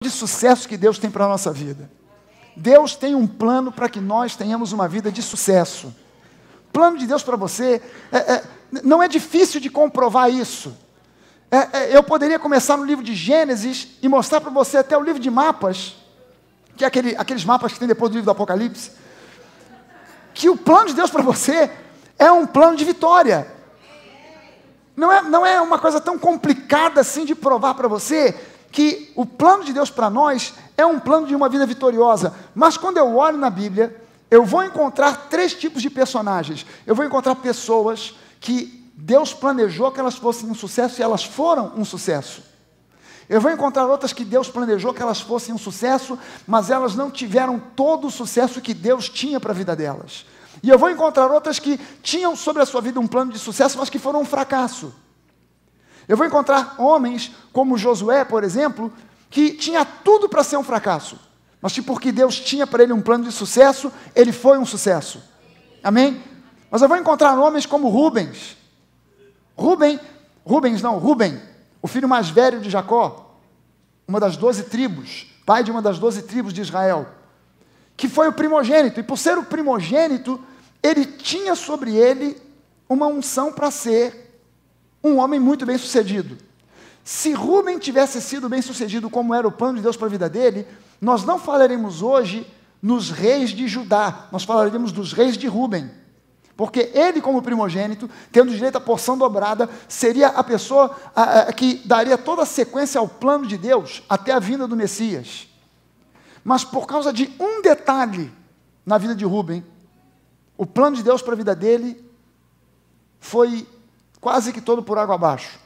de sucesso que Deus tem para a nossa vida. Deus tem um plano para que nós tenhamos uma vida de sucesso. O plano de Deus para você, não é difícil de comprovar isso. Eu poderia começar no livro de Gênesis e mostrar para você até o livro de mapas, que é aqueles mapas que tem depois do livro do Apocalipse, que o plano de Deus para você é um plano de vitória. Não é uma coisa tão complicada assim de provar para você que o plano de Deus para nós é um plano de uma vida vitoriosa. Mas quando eu olho na Bíblia, eu vou encontrar 3 tipos de personagens. Eu vou encontrar pessoas que Deus planejou que elas fossem um sucesso e elas foram um sucesso. Eu vou encontrar outras que Deus planejou que elas fossem um sucesso, mas elas não tiveram todo o sucesso que Deus tinha para a vida delas. E eu vou encontrar outras que tinham sobre a sua vida um plano de sucesso, mas que foram um fracasso. Eu vou encontrar homens como Josué, por exemplo, que tinha tudo para ser um fracasso, mas que porque Deus tinha para ele um plano de sucesso, ele foi um sucesso. Amém? Mas eu vou encontrar homens como Rubem, o filho mais velho de Jacó, uma das 12 tribos, pai de uma das 12 tribos de Israel, que foi o primogênito, e por ser o primogênito, ele tinha sobre ele uma unção para ser um homem muito bem sucedido. Se Rubem tivesse sido bem sucedido como era o plano de Deus para a vida dele, nós não falaremos hoje nos reis de Judá, nós falaremos dos reis de Rubem. Porque ele, como primogênito, tendo direito à porção dobrada, seria a pessoa que daria toda a sequência ao plano de Deus até a vinda do Messias. Mas por causa de um detalhe na vida de Rubem, o plano de Deus para a vida dele foi quase que todo por água abaixo.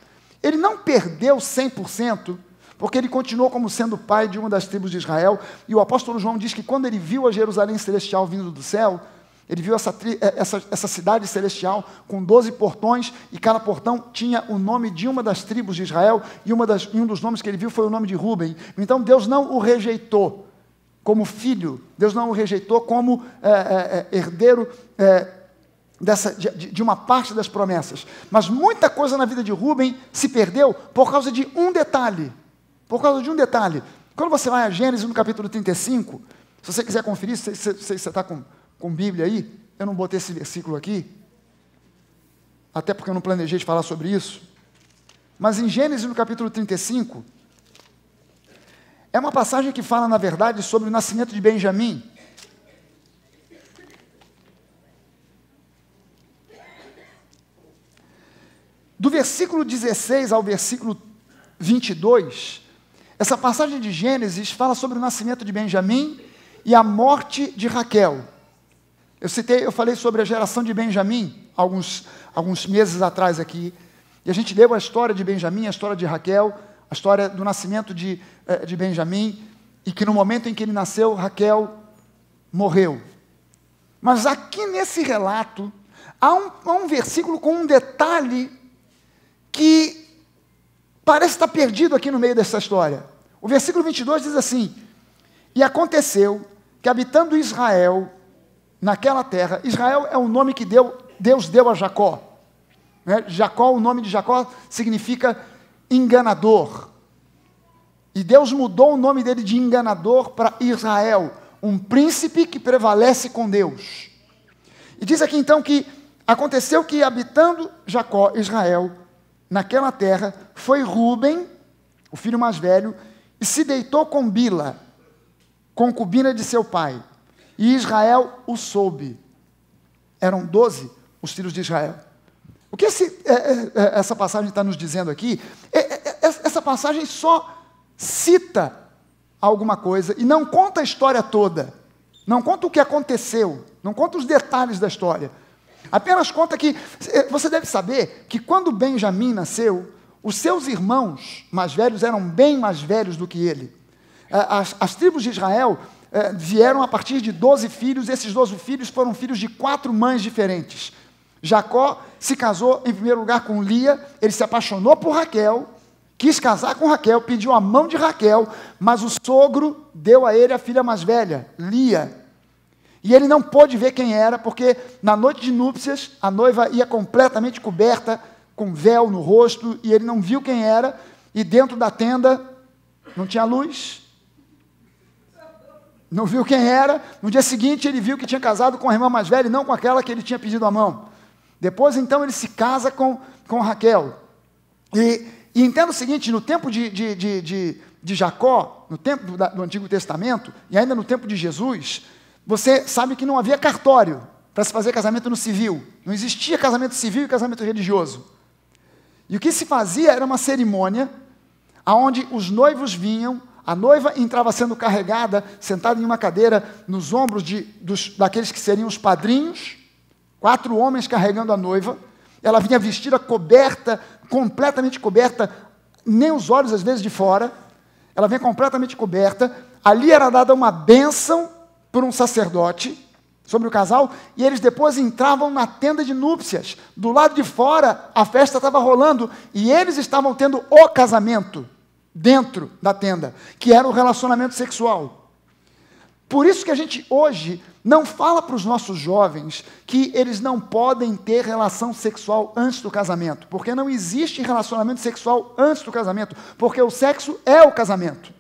Ele não perdeu 100%, porque ele continuou como sendo pai de uma das tribos de Israel, e o apóstolo João diz que quando ele viu a Jerusalém celestial vindo do céu, ele viu essa cidade celestial com 12 portões, e cada portão tinha o nome de uma das tribos de Israel, e um dos nomes que ele viu foi o nome de Rubem. Então Deus não o rejeitou como filho, Deus não o rejeitou como herdeiro de uma parte das promessas. Mas muita coisa na vida de Rubem se perdeu por causa de um detalhe. Por causa de um detalhe. Quando você vai a Gênesis no capítulo 35, se você quiser conferir, se você está com Bíblia aí, eu não botei esse versículo aqui, até porque eu não planejei de falar sobre isso, mas em Gênesis no capítulo 35, é uma passagem que fala, na verdade, sobre o nascimento de Benjamim. Do versículo 16 ao versículo 22, essa passagem de Gênesis fala sobre o nascimento de Benjamim e a morte de Raquel. Eu falei sobre a geração de Benjamim alguns meses atrás aqui, e a gente leu a história de Benjamim, a história de Raquel, a história do nascimento de Benjamim, e que no momento em que ele nasceu, Raquel morreu. Mas aqui nesse relato, há um versículo com um detalhe que parece estar perdido aqui no meio dessa história. O versículo 22 diz assim: e aconteceu que, habitando Israel naquela terra, Israel é o nome que Deus deu a Jacó. Né? Jacó, o nome de Jacó significa enganador. E Deus mudou o nome dele de enganador para Israel, um príncipe que prevalece com Deus. E diz aqui então que aconteceu que, habitando Jacó, Israel, naquela terra, foi Rubem, o filho mais velho, e se deitou com Bila, concubina de seu pai. E Israel o soube. Eram 12 os filhos de Israel. O que essa passagem está nos dizendo aqui? Essa passagem só cita alguma coisa e não conta a história toda. Não conta o que aconteceu. Não conta os detalhes da história. Apenas conta que, você deve saber que quando Benjamim nasceu, os seus irmãos mais velhos eram bem mais velhos do que ele. As tribos de Israel vieram a partir de 12 filhos, esses 12 filhos foram filhos de 4 mães diferentes. Jacó se casou em primeiro lugar com Lia, ele se apaixonou por Raquel, quis casar com Raquel, pediu a mão de Raquel, mas o sogro deu a ele a filha mais velha, Lia. E ele não pôde ver quem era, porque na noite de núpcias, a noiva ia completamente coberta, com véu no rosto, e ele não viu quem era, e dentro da tenda não tinha luz, Não viu quem era. No dia seguinte, ele viu que tinha casado com a irmã mais velha e não com aquela que ele tinha pedido a mão. Depois, então, ele se casa com Raquel. E entenda o seguinte, no tempo de Jacó, no tempo do Antigo Testamento, e ainda no tempo de Jesus, você sabe que não havia cartório para se fazer casamento no civil. Não existia casamento civil e casamento religioso. E o que se fazia era uma cerimônia onde os noivos vinham, a noiva entrava sendo carregada, sentada em uma cadeira, nos ombros daqueles que seriam os padrinhos, 4 homens carregando a noiva. Ela vinha vestida, coberta, completamente coberta, nem os olhos às vezes de fora. Ela vinha completamente coberta. Ali era dada uma bênção por um sacerdote sobre o casal, e eles depois entravam na tenda de núpcias. Do lado de fora, a festa estava rolando, e eles estavam tendo o casamento dentro da tenda, que era o relacionamento sexual. Por isso que a gente hoje não fala para os nossos jovens que eles não podem ter relação sexual antes do casamento, porque não existe relacionamento sexual antes do casamento, porque o sexo é o casamento.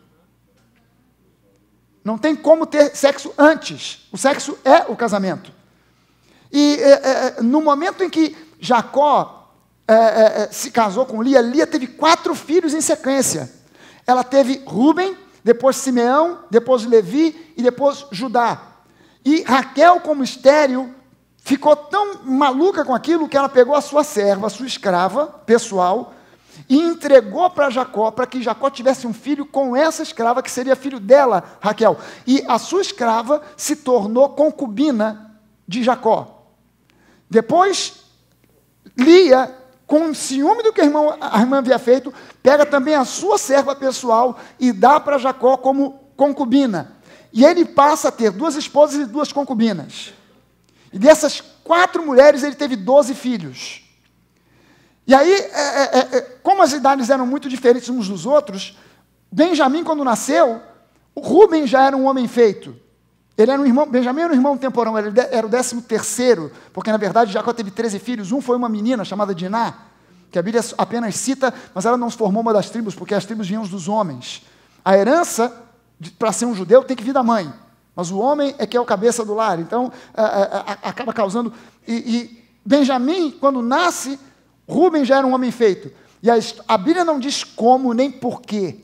Não tem como ter sexo antes, o sexo é o casamento. E no momento em que Jacó se casou com Lia, Lia teve 4 filhos em sequência. Ela teve Rúben, depois Simeão, depois Levi e depois Judá. E Raquel, como estéril, ficou tão maluca com aquilo que ela pegou a sua serva, a sua escrava pessoal, e entregou para Jacó, para que Jacó tivesse um filho com essa escrava, que seria filho dela, Raquel. E a sua escrava se tornou concubina de Jacó. Depois, Lia, com ciúme do que a irmã havia feito, pega também a sua serva pessoal e dá para Jacó como concubina. E ele passa a ter 2 esposas e 2 concubinas. E dessas 4 mulheres, ele teve 12 filhos. E aí, como as idades eram muito diferentes uns dos outros, Benjamim, quando nasceu, o Rúben já era um homem feito. Ele era um irmão, Benjamim era um irmão temporão, ele era o 13º, porque na verdade Jacó teve 13 filhos, um foi uma menina chamada Diná, que a Bíblia apenas cita, mas ela não se formou uma das tribos, porque as tribos vinham dos homens. A herança, para ser um judeu, tem que vir da mãe, mas o homem é que é o cabeça do lar, então acaba causando... E Benjamim, quando nasce, Rúben já era um homem feito, e a Bíblia não diz como nem porquê,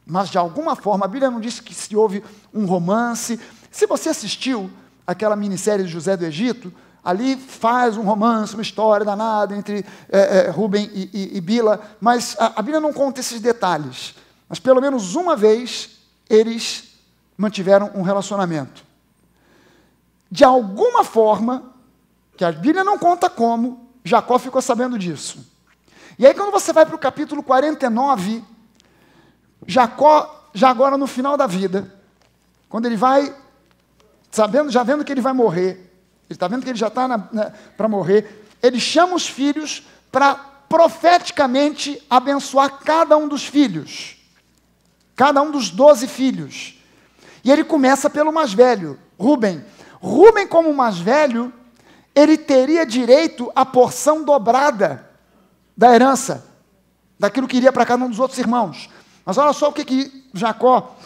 mas de alguma forma, a Bíblia não diz que se houve um romance. Se você assistiu aquela minissérie de José do Egito, ali faz um romance, uma história danada entre Rúben e Bila, mas a Bíblia não conta esses detalhes. Mas pelo menos uma vez eles mantiveram um relacionamento. De alguma forma, que a Bíblia não conta como, Jacó ficou sabendo disso. E aí quando você vai para o capítulo 49, Jacó, já agora no final da vida, quando ele vai, já vendo que ele vai morrer, ele está vendo que ele já está para morrer, ele chama os filhos para profeticamente abençoar cada um dos filhos, cada um dos 12 filhos. E ele começa pelo mais velho, Rúben. Rúben, como o mais velho, ele teria direito à porção dobrada da herança, daquilo que iria para cada um dos outros irmãos. Mas olha só o que Jacó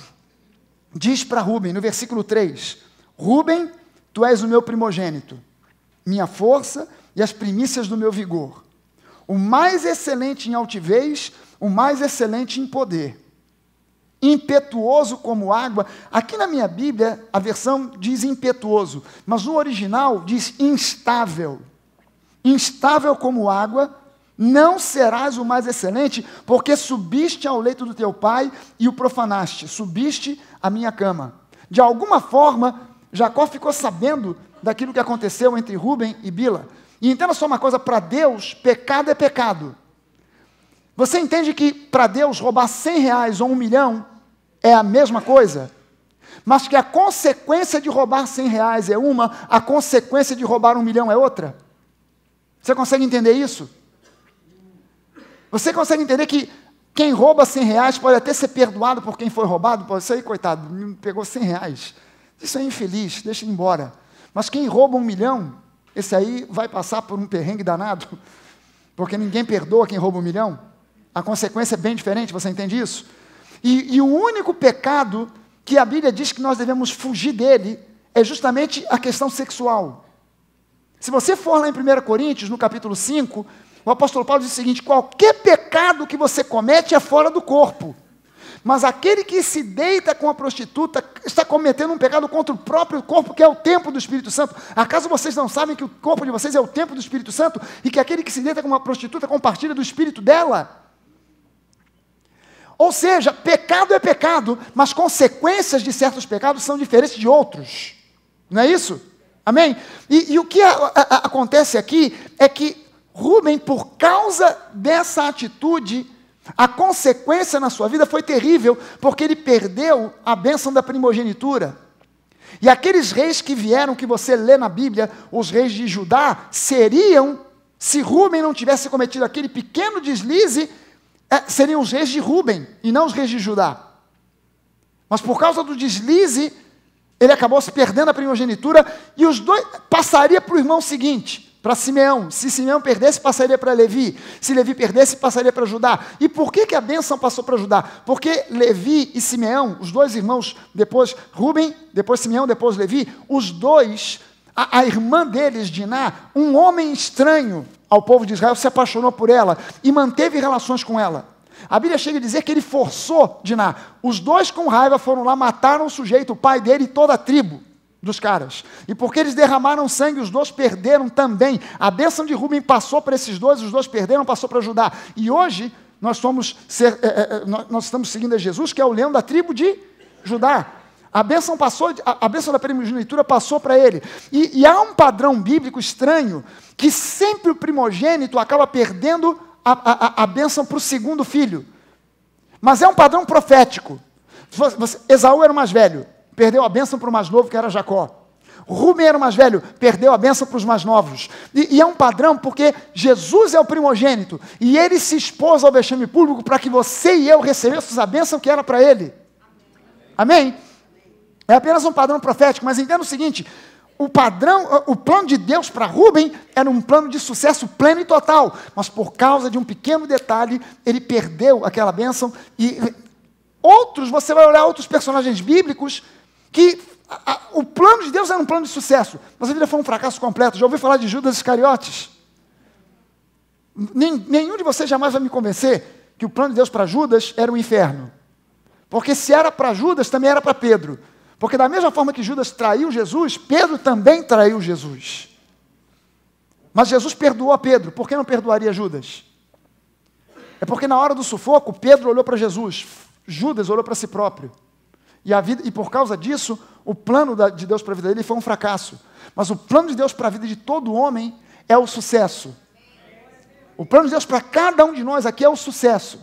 diz para Rúben, no versículo 3. Rúben, tu és o meu primogênito, minha força e as primícias do meu vigor. O mais excelente em altivez, o mais excelente em poder. Impetuoso como água. Aqui na minha Bíblia, a versão diz impetuoso, mas no original diz instável. Instável como água, não serás o mais excelente, porque subiste ao leito do teu pai e o profanaste, subiste à minha cama. De alguma forma, Jacó ficou sabendo daquilo que aconteceu entre Rúben e Bila. E entenda só uma coisa, para Deus, pecado é pecado. Você entende que para Deus roubar R$100 ou 1 milhão é a mesma coisa? Mas que a consequência de roubar R$100 é uma, a consequência de roubar 1 milhão é outra? Você consegue entender isso? Você consegue entender que quem rouba R$100 pode até ser perdoado por quem foi roubado? Pode ser, coitado, me pegou R$100. Isso é infeliz, deixa ele embora. Mas quem rouba 1 milhão, esse aí vai passar por um perrengue danado, porque ninguém perdoa quem rouba 1 milhão. A consequência é bem diferente, você entende isso? E o único pecado que a Bíblia diz que nós devemos fugir dele é justamente a questão sexual. Se você for lá em 1 Coríntios, no capítulo 5, o apóstolo Paulo diz o seguinte: qualquer pecado que você comete é fora do corpo. Mas aquele que se deita com a prostituta está cometendo um pecado contra o próprio corpo, que é o templo do Espírito Santo. Acaso vocês não sabem que o corpo de vocês é o templo do Espírito Santo e que aquele que se deita com uma prostituta compartilha do espírito dela? Ou seja, pecado é pecado, mas consequências de certos pecados são diferentes de outros. Não é isso? Amém? E o que acontece aqui é que Rubem, por causa dessa atitude, a consequência na sua vida foi terrível, porque ele perdeu a bênção da primogenitura. E aqueles reis que vieram, que você lê na Bíblia, os reis de Judá, seriam, se Rubem não tivesse cometido aquele pequeno deslize, seriam os reis de Rubem, e não os reis de Judá. Mas por causa do deslize, ele acabou se perdendo a primogenitura, e os dois passaria para o irmão seguinte, para Simeão. Se Simeão perdesse, passaria para Levi. Se Levi perdesse, passaria para Judá. E por que a bênção passou para Judá? Porque Levi e Simeão, os dois irmãos, depois Rubem, depois Simeão, depois Levi, os dois, a irmã deles, Diná, um homem estranho ao povo de Israel, se apaixonou por ela e manteve relações com ela. A Bíblia chega a dizer que ele forçou Diná. Os dois com raiva foram lá, mataram o sujeito, o pai dele e toda a tribo dos caras. E porque eles derramaram sangue, os dois perderam também. A bênção de Rubem passou para esses dois, os dois perderam, passou para Judá. E hoje nós estamos seguindo a Jesus, que é o leão da tribo de Judá. A bênção da primogenitura passou para ele. E há um padrão bíblico estranho, que sempre o primogênito acaba perdendo a bênção para o segundo filho. Mas é um padrão profético. Esaú era o mais velho, perdeu a bênção para o mais novo, que era Jacó. Rubem era o mais velho, perdeu a bênção para os mais novos. E é um padrão porque Jesus é o primogênito, e ele se expôs ao vexame público para que você e eu recebêssemos a bênção que era para ele. Amém? É apenas um padrão profético, mas entenda o seguinte: o plano de Deus para Rubem era um plano de sucesso pleno e total, mas por causa de um pequeno detalhe, ele perdeu aquela bênção. E você vai olhar outros personagens bíblicos que o plano de Deus era um plano de sucesso, mas a vida foi um fracasso completo. Já ouviu falar de Judas Iscariotes? Nenhum de vocês jamais vai me convencer que o plano de Deus para Judas era o inferno, porque se era para Judas, também era para Pedro. Porque da mesma forma que Judas traiu Jesus, Pedro também traiu Jesus. Mas Jesus perdoou a Pedro. Por que não perdoaria Judas? É porque na hora do sufoco, Pedro olhou para Jesus, Judas olhou para si próprio. E por causa disso, o plano de Deus para a vida dele foi um fracasso. Mas o plano de Deus para a vida de todo homem é o sucesso. O plano de Deus para cada um de nós aqui é o sucesso.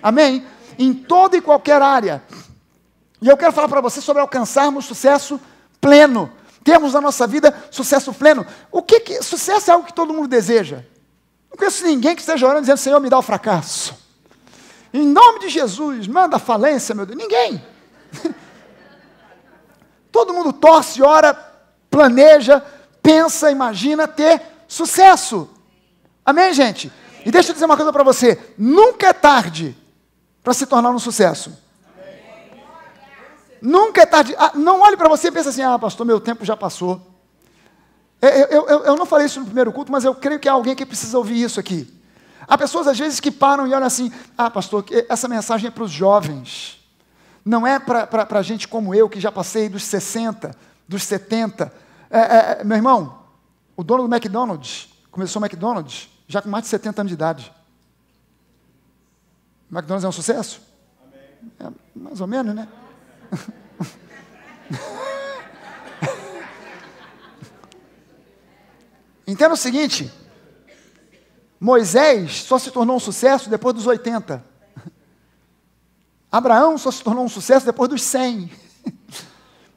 Amém? Em toda e qualquer área. E eu quero falar para você sobre alcançarmos sucesso pleno. Termos na nossa vida sucesso pleno. Sucesso é algo que todo mundo deseja. Não conheço ninguém que esteja orando dizendo: Senhor, me dá o fracasso. Em nome de Jesus, manda a falência, meu Deus. Ninguém. Todo mundo torce, ora, planeja, pensa, imagina ter sucesso. Amém, gente? E deixa eu dizer uma coisa para você: nunca é tarde para se tornar um sucesso. Nunca é tarde. Não olhe para você e pense assim: pastor, meu tempo já passou. Eu não falei isso no primeiro culto, mas eu creio que há alguém que precisa ouvir isso aqui. Há pessoas às vezes que param e olham assim: pastor, essa mensagem é para os jovens. Não é para gente como eu, que já passei dos 60, dos 70. Meu irmão, o dono do McDonald's, começou o McDonald's já com mais de 70 anos de idade. O McDonald's é um sucesso? Mais ou menos, né? Entenda o seguinte: Moisés só se tornou um sucesso depois dos 80. Abraão só se tornou um sucesso depois dos 100.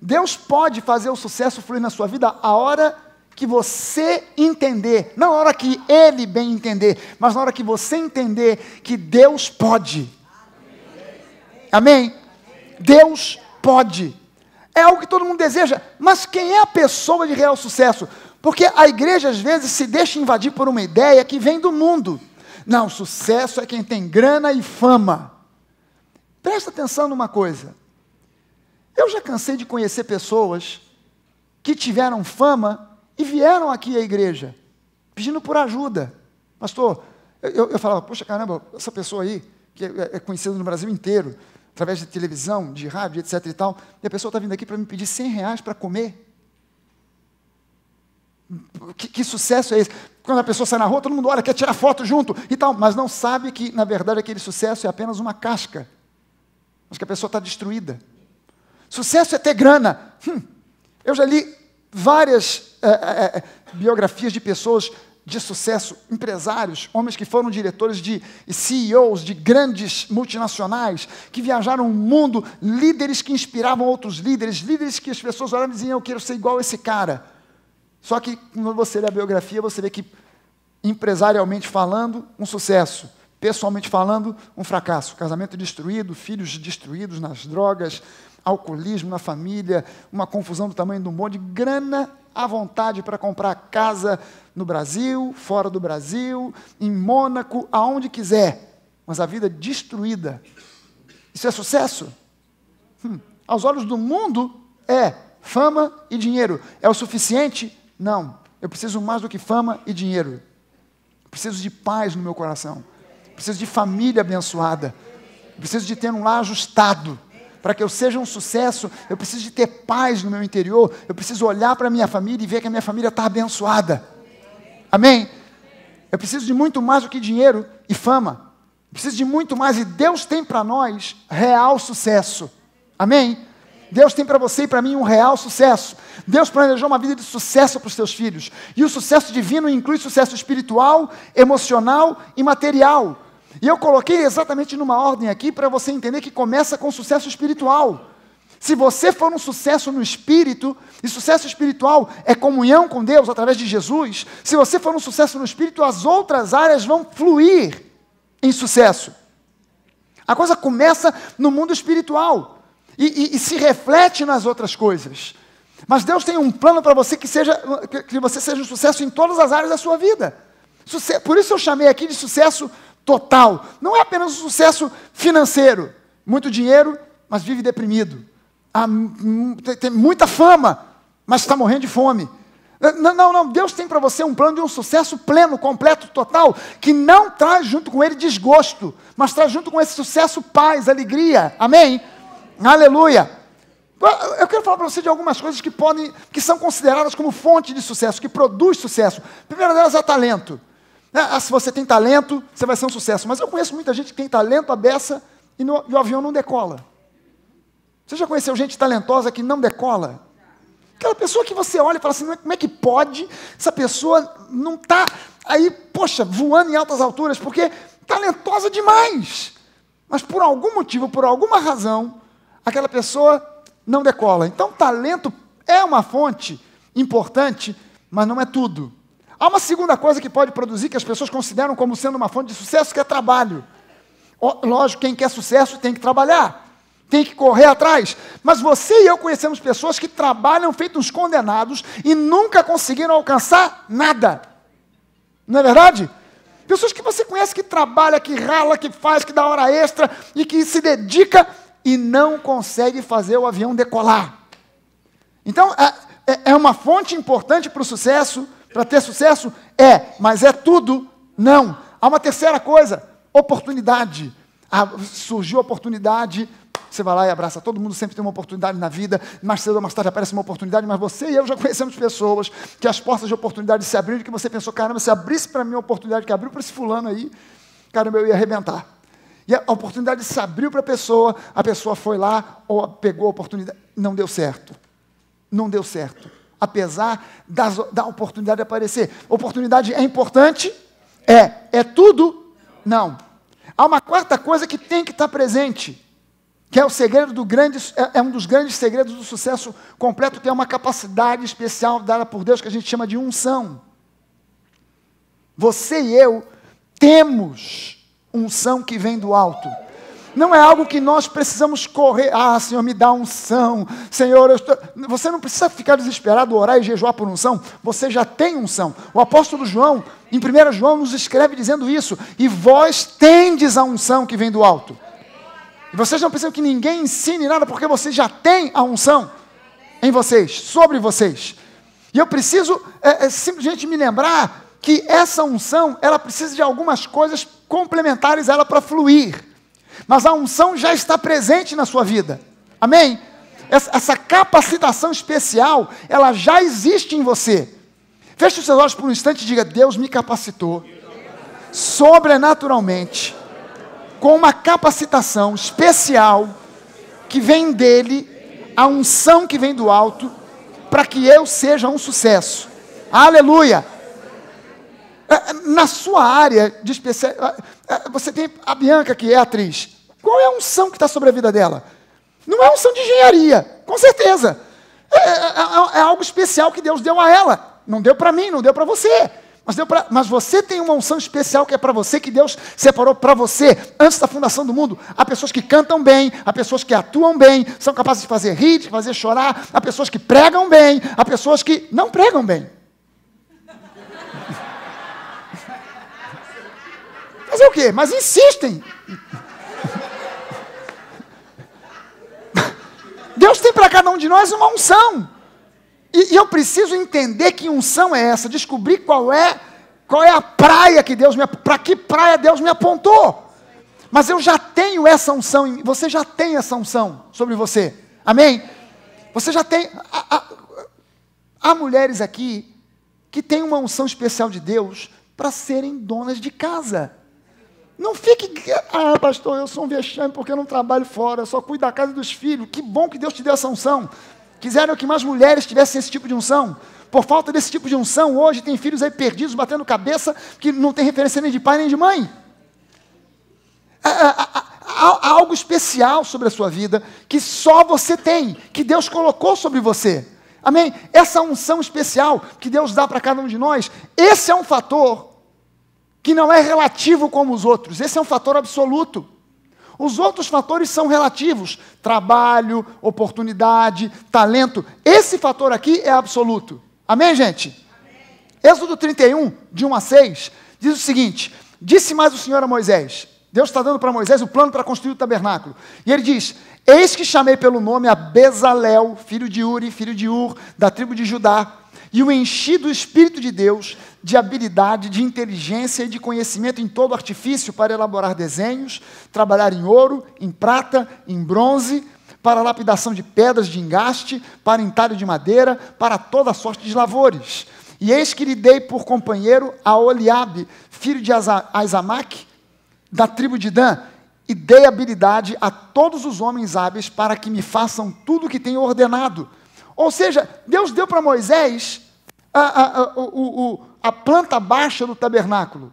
Deus pode fazer o sucesso fluir na sua vida a hora que você entender, não a hora que ele bem entender, mas na hora que você entender que Deus pode. Amém? Deus pode. É algo que todo mundo deseja, mas quem é a pessoa de real sucesso? Porque a igreja às vezes se deixa invadir por uma ideia que vem do mundo. Não, sucesso é quem tem grana e fama. Presta atenção numa coisa. Eu já cansei de conhecer pessoas que tiveram fama e vieram aqui à igreja, pedindo por ajuda. Pastor, eu falava, poxa caramba, essa pessoa aí, que é conhecida no Brasil inteiro, através de televisão, de rádio, etc. e tal, e a pessoa está vindo aqui para me pedir R$100 para comer. Que sucesso é esse? Quando a pessoa sai na rua, todo mundo olha, quer tirar foto junto e tal, mas não sabe que, na verdade, aquele sucesso é apenas uma casca. Mas que a pessoa está destruída. Sucesso é ter grana. Eu já li várias biografias de pessoas de sucesso, empresários, homens que foram diretores de CEOs de grandes multinacionais, que viajaram o mundo, líderes que inspiravam outros líderes, líderes que as pessoas olhavam e diziam, eu quero ser igual a esse cara. Só que, quando você lê a biografia, você vê que, empresarialmente falando, um sucesso. Pessoalmente falando, um fracasso. Casamento destruído, filhos destruídos nas drogas, alcoolismo na família, uma confusão do tamanho do mundo, grana à vontade para comprar casa no Brasil, fora do Brasil, em Mônaco, aonde quiser. Mas a vida destruída. Isso é sucesso? Aos olhos do mundo, é fama e dinheiro. É o suficiente? Não. Eu preciso mais do que fama e dinheiro. Preciso de paz no meu coração. Preciso de família abençoada. Preciso de ter um lar ajustado. Para que eu seja um sucesso, eu preciso de ter paz no meu interior. Eu preciso olhar para a minha família e ver que a minha família está abençoada. Amém? Eu preciso de muito mais do que dinheiro e fama. Eu preciso de muito mais. E Deus tem para nós real sucesso. Amém? Deus tem para você e para mim um real sucesso. Deus planejou uma vida de sucesso para os seus filhos. E o sucesso divino inclui sucesso espiritual, emocional e material. E eu coloquei exatamente numa ordem aqui para você entender que começa com sucesso espiritual. Se você for um sucesso no espírito, e sucesso espiritual é comunhão com Deus através de Jesus, se você for um sucesso no espírito, as outras áreas vão fluir em sucesso. A coisa começa no mundo espiritual. E se reflete nas outras coisas. Mas Deus tem um plano para você que você seja um sucesso em todas as áreas da sua vida. Por isso eu chamei aqui de sucesso total. Não é apenas um sucesso financeiro. Muito dinheiro, mas vive deprimido. Tem muita fama, mas está morrendo de fome. Não. Deus tem para você um plano de um sucesso pleno, completo, total, que não traz junto com ele desgosto, mas traz junto com esse sucesso paz, alegria. Amém? Aleluia! Eu quero falar para você de algumas coisas que são consideradas como fonte de sucesso, que produz sucesso. A primeira delas é talento. Se você tem talento, você vai ser um sucesso. Mas eu conheço muita gente que tem talento à beça e o avião não decola. Você já conheceu gente talentosa que não decola? Aquela pessoa que você olha e fala assim, como é que pode essa pessoa não está aí, poxa, voando em altas alturas, porque talentosa demais. Mas por algum motivo, por alguma razão, aquela pessoa não decola. Então, talento é uma fonte importante, mas não é tudo. Há uma segunda coisa que pode produzir, que as pessoas consideram como sendo uma fonte de sucesso, que é trabalho. Lógico, quem quer sucesso tem que trabalhar, tem que correr atrás. Mas você e eu conhecemos pessoas que trabalham feitos condenados e nunca conseguiram alcançar nada. Não é verdade? Pessoas que você conhece que trabalha, que rala, que faz, que dá hora extra e que se dedica e não consegue fazer o avião decolar. Então, é uma fonte importante para o sucesso, para ter sucesso? Mas é tudo? Não. Há uma terceira coisa, oportunidade. Surgiu a oportunidade, você vai lá e abraça. Todo mundo sempre tem uma oportunidade na vida, mais cedo ou mais tarde aparece uma oportunidade, mas você e eu já conhecemos pessoas que as portas de oportunidade se abriram, que você pensou, caramba, se abrisse para mim a oportunidade que abriu para esse fulano aí, caramba, eu ia arrebentar. E a oportunidade se abriu para a pessoa foi lá, ou pegou a oportunidade, não deu certo. Não deu certo. Apesar da oportunidade aparecer. Oportunidade é importante? É tudo? Não. Há uma quarta coisa que tem que estar presente, que é o segredo é um dos grandes segredos do sucesso completo, que é uma capacidade especial dada por Deus, que a gente chama de unção. Você e eu temos unção que vem do alto. Não é algo que nós precisamos correr. Senhor, me dá unção. Senhor, você não precisa ficar desesperado, orar e jejuar por unção. Você já tem unção. O apóstolo João, em 1 João, nos escreve dizendo isso. E vós tendes a unção que vem do alto. E vocês não precisam que ninguém ensine nada, porque vocês já têm a unção em vocês, sobre vocês. E eu preciso simplesmente me lembrar que essa unção, ela precisa de algumas coisas complementares a ela para fluir. Mas a unção já está presente na sua vida. Amém? Essa capacitação especial, ela já existe em você. Feche os seus olhos por um instante e diga: Deus me capacitou sobrenaturalmente com uma capacitação especial que vem dele, a unção que vem do alto, para que eu seja um sucesso. Aleluia! Na sua área de especial, você tem a Bianca, que é atriz. Qual é a unção que está sobre a vida dela? Não é unção de engenharia, com certeza. É algo especial que Deus deu a ela. Não deu para mim, não deu para você. Mas você tem uma unção especial que é para você, que Deus separou para você antes da fundação do mundo. Há pessoas que cantam bem, há pessoas que atuam bem, são capazes de fazer rir, de fazer chorar. Há pessoas que pregam bem, há pessoas que não pregam bem. Fazer o quê? Mas insistem. Deus tem para cada um de nós uma unção. E eu preciso entender que unção é essa, descobrir qual é a praia que Deus para que praia Deus me apontou. Mas eu já tenho essa unção, você já tem essa unção sobre você. Amém? Você já tem. Há mulheres aqui que têm uma unção especial de Deus para serem donas de casa. Não fique, pastor, eu sou um vexame porque eu não trabalho fora, eu só cuido da casa dos filhos. Que bom que Deus te deu essa unção. Quiseram que mais mulheres tivessem esse tipo de unção. Por falta desse tipo de unção, hoje tem filhos aí perdidos, batendo cabeça, que não tem referência nem de pai nem de mãe. Há algo especial sobre a sua vida, que só você tem, que Deus colocou sobre você. Amém? Essa unção especial que Deus dá para cada um de nós, esse é um fator que não é relativo como os outros, esse é um fator absoluto. Os outros fatores são relativos, trabalho, oportunidade, talento. Esse fator aqui é absoluto. Amém, gente? Amém. Êxodo 31, de 1 a 6, diz o seguinte: disse mais o Senhor a Moisés, Deus está dando para Moisés o plano para construir o tabernáculo. E ele diz: eis que chamei pelo nome a Bezalel, filho de Uri, filho de Ur, da tribo de Judá, e o enchi do Espírito de Deus, de habilidade, de inteligência e de conhecimento em todo artifício para elaborar desenhos, trabalhar em ouro, em prata, em bronze, para lapidação de pedras de engaste, para entalho de madeira, para toda sorte de lavores. E eis que lhe dei por companheiro a Oliabe, filho de Aizamaque, da tribo de Dan, e dei habilidade a todos os homens hábeis para que me façam tudo o que tenho ordenado. Ou seja, Deus deu para Moisés a planta baixa do tabernáculo,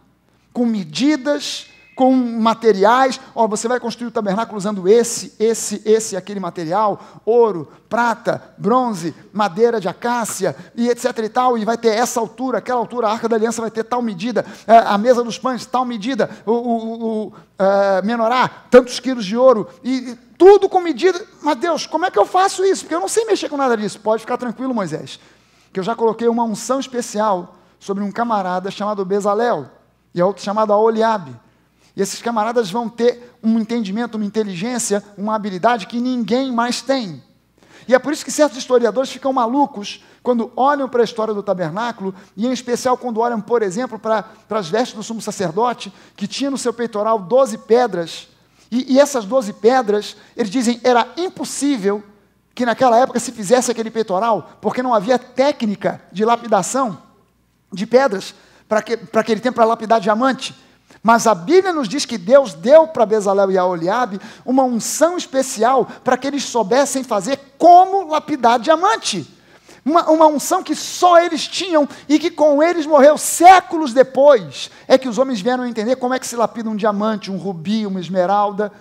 com medidas, com materiais. Você vai construir o tabernáculo usando esse e aquele material, ouro, prata, bronze, madeira de acácia, e etc e tal, e vai ter essa altura, aquela altura, a Arca da Aliança vai ter tal medida, a mesa dos pães, tal medida, menorá, tantos quilos de ouro, e tudo com medida. Mas Deus, como é que eu faço isso? Porque eu não sei mexer com nada disso. Pode ficar tranquilo, Moisés, que eu já coloquei uma unção especial sobre um camarada chamado Bezalel, e a outro chamado Aholiabe. E esses camaradas vão ter um entendimento, uma inteligência, uma habilidade que ninguém mais tem. E é por isso que certos historiadores ficam malucos quando olham para a história do tabernáculo, e em especial quando olham, por exemplo, para as vestes do sumo sacerdote, que tinha no seu peitoral 12 pedras, e essas 12 pedras, eles dizem, era impossível que naquela época se fizesse aquele peitoral, porque não havia técnica de lapidação de pedras para aquele tempo, para lapidar diamante. Mas a Bíblia nos diz que Deus deu para Bezalel e Aholiabe uma unção especial para que eles soubessem fazer como lapidar diamante. Uma unção que só eles tinham e que com eles morreu séculos depois. É que os homens vieram a entender como é que se lapida um diamante, um rubi, uma esmeralda.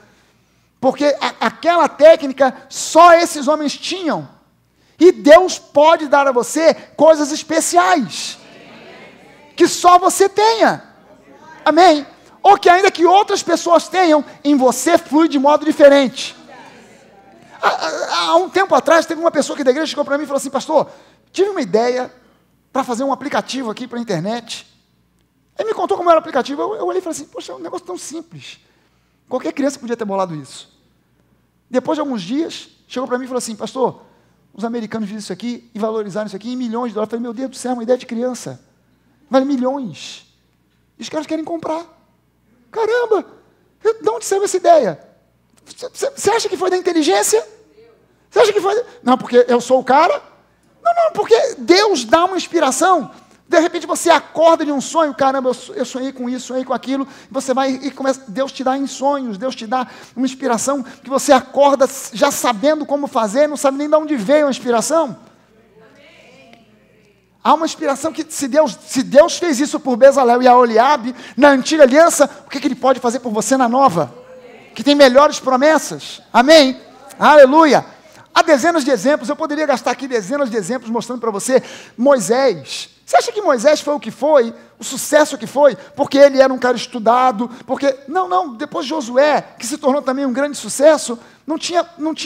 Porque aquela técnica só esses homens tinham. E Deus pode dar a você coisas especiais que só você tenha. Amém? Ou que ainda que outras pessoas tenham, em você flui de modo diferente. Há um tempo atrás, teve uma pessoa aqui da igreja que chegou para mim e falou assim: pastor, tive uma ideia para fazer um aplicativo aqui para a internet. Ele me contou como era o aplicativo. Eu olhei e falei assim: poxa, é um negócio tão simples. Qualquer criança podia ter bolado isso. Depois de alguns dias, chegou para mim e falou assim, pastor, os americanos viram isso aqui e valorizaram isso aqui em milhões de dólares. Eu falei, meu Deus do céu, uma ideia de criança. Vale milhões. E os caras querem comprar. Caramba! De onde saiu essa ideia? Você acha que foi da inteligência? Você acha que foi... Não, porque eu sou o cara? Não, porque Deus dá uma inspiração. De repente você acorda de um sonho, caramba, eu sonhei com isso, sonhei com aquilo, você vai e começa, Deus te dá em sonhos, Deus te dá uma inspiração que você acorda já sabendo como fazer, não sabe nem de onde veio a inspiração. Há uma inspiração que se Deus fez isso por Bezalel e Aholiabe na antiga aliança, o que Ele pode fazer por você na nova? Que tem melhores promessas. Amém? Aleluia! Há dezenas de exemplos, eu poderia gastar aqui dezenas de exemplos mostrando para você. Moisés. Você acha que Moisés foi o que foi? O sucesso que foi? Porque ele era um cara estudado? Porque... Não. Depois Josué, que se tornou também um grande sucesso, não tinha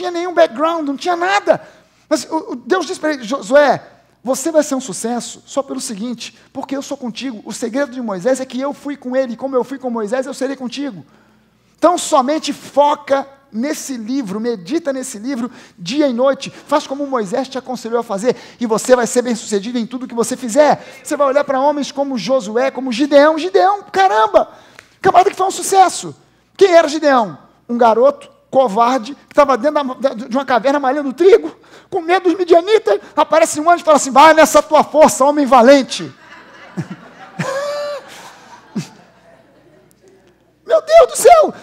nenhum background, não tinha nada. Mas Deus disse para ele, Josué, você vai ser um sucesso só pelo seguinte, porque eu sou contigo. O segredo de Moisés é que eu fui com ele, e como eu fui com Moisés, eu serei contigo. Então somente foca nesse livro, medita nesse livro dia e noite, faz como Moisés te aconselhou a fazer, e você vai ser bem sucedido em tudo que você fizer. Você vai olhar para homens como Josué, como Gideão, caramba, camarada que foi um sucesso. Quem era Gideão? Um garoto covarde, que estava dentro de uma caverna malhando trigo, com medo dos midianitas, aparece um anjo e fala assim, vai nessa tua força, homem valente. Meu Deus do céu,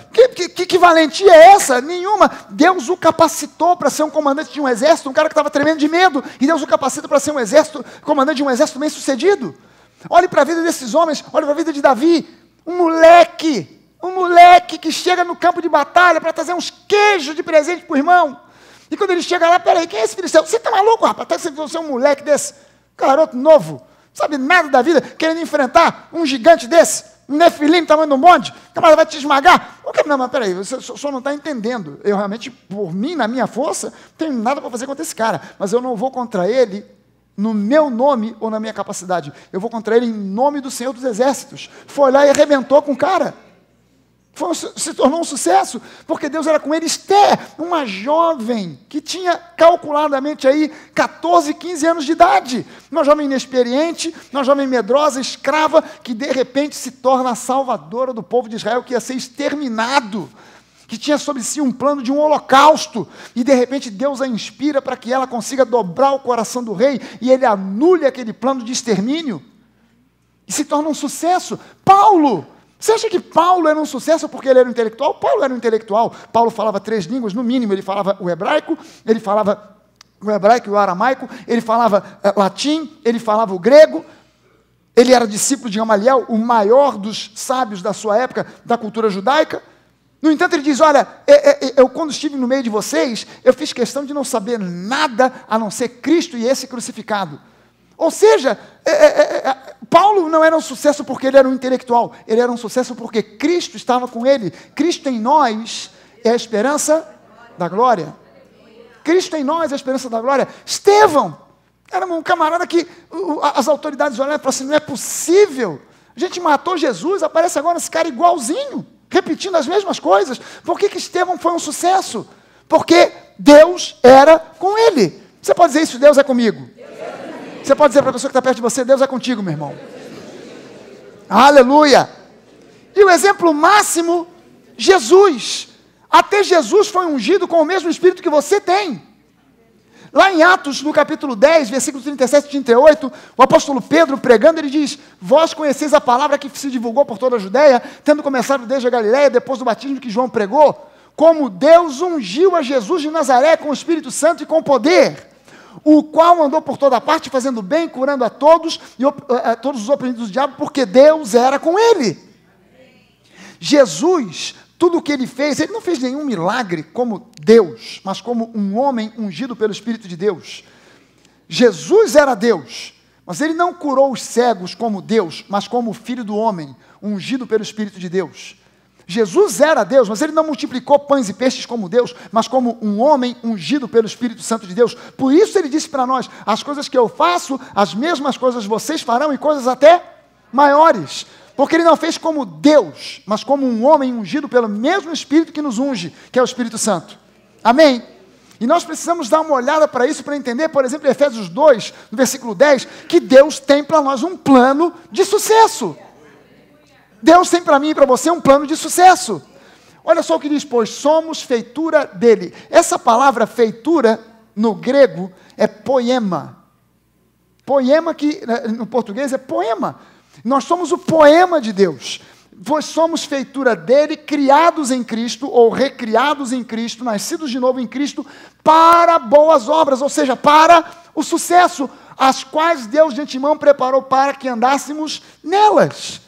que valentia é essa? Nenhuma. Deus o capacitou para ser um comandante de um exército, um cara que estava tremendo de medo, e Deus o capacita para ser comandante de um exército bem sucedido. Olhe para a vida desses homens, olhe para a vida de Davi, um moleque que chega no campo de batalha para trazer uns queijos de presente para o irmão. E quando ele chega lá, peraí, quem é esse filisteu? Você está maluco, rapaz? Você é um moleque desse, garoto novo, sabe nada da vida, querendo enfrentar um gigante desse? Um nefilim, tamanho do monte, o camarada vai te esmagar. Não, mas peraí, você só não está entendendo. Eu realmente, por mim, na minha força, não tenho nada para fazer contra esse cara. Mas eu não vou contra ele no meu nome ou na minha capacidade. Eu vou contra ele em nome do Senhor dos Exércitos. Foi lá e arrebentou com o cara. Se tornou um sucesso, porque Deus era com ele. Esther, uma jovem que tinha calculadamente aí 14, 15 anos de idade, uma jovem inexperiente, uma jovem medrosa, escrava, que de repente se torna a salvadora do povo de Israel, que ia ser exterminado, que tinha sobre si um plano de um holocausto, e de repente Deus a inspira para que ela consiga dobrar o coração do rei, e ele anule aquele plano de extermínio, e se torna um sucesso. Paulo, você acha que Paulo era um sucesso porque ele era um intelectual? Paulo era um intelectual. Paulo falava 3 línguas, no mínimo. Ele falava o hebraico e o aramaico, ele falava latim, ele falava o grego. Ele era discípulo de Gamaliel, o maior dos sábios da sua época, da cultura judaica. No entanto, ele diz, olha, eu quando estive no meio de vocês, eu fiz questão de não saber nada a não ser Cristo e esse crucificado. Ou seja, Paulo não era um sucesso porque ele era um intelectual, ele era um sucesso porque Cristo estava com ele. Cristo em nós é a esperança da glória. Cristo em nós é a esperança da glória. Estevão era um camarada que as autoridades olharam e falaram assim, não é possível, a gente matou Jesus, aparece agora esse cara igualzinho, repetindo as mesmas coisas. Por que Estevão foi um sucesso? Porque Deus era com ele. Você pode dizer isso, Deus é comigo. Você pode dizer para a pessoa que está perto de você, Deus é contigo, meu irmão. Aleluia. E o exemplo máximo, Jesus. Até Jesus foi ungido com o mesmo Espírito que você tem. Lá em Atos, no capítulo 10, versículos 37 e 38, o apóstolo Pedro, pregando, ele diz, vós conheceis a palavra que se divulgou por toda a Judéia, tendo começado desde a Galiléia, depois do batismo que João pregou, como Deus ungiu a Jesus de Nazaré com o Espírito Santo e com poder, o qual andou por toda parte, fazendo bem, curando a todos, todos os oprimidos do diabo, porque Deus era com ele. Jesus, tudo o que ele fez, ele não fez nenhum milagre como Deus, mas como um homem ungido pelo Espírito de Deus. Jesus era Deus, mas ele não curou os cegos como Deus, mas como o Filho do homem, ungido pelo Espírito de Deus. Jesus era Deus, mas ele não multiplicou pães e peixes como Deus, mas como um homem ungido pelo Espírito Santo de Deus. Por isso ele disse para nós, as coisas que eu faço, as mesmas coisas vocês farão e coisas até maiores. Porque ele não fez como Deus, mas como um homem ungido pelo mesmo Espírito que nos unge, que é o Espírito Santo. Amém? E nós precisamos dar uma olhada para isso, para entender, por exemplo, em Efésios 2, no versículo 10, que Deus tem para nós um plano de sucesso. Deus tem para mim e para você um plano de sucesso. Olha só o que diz, pois somos feitura dele. Essa palavra feitura, no grego, é poema. Poema que no português é poema. Nós somos o poema de Deus. Pois somos feitura dele, criados em Cristo, ou recriados em Cristo, nascidos de novo em Cristo, para boas obras, ou seja, para o sucesso, as quais Deus de antemão preparou para que andássemos nelas.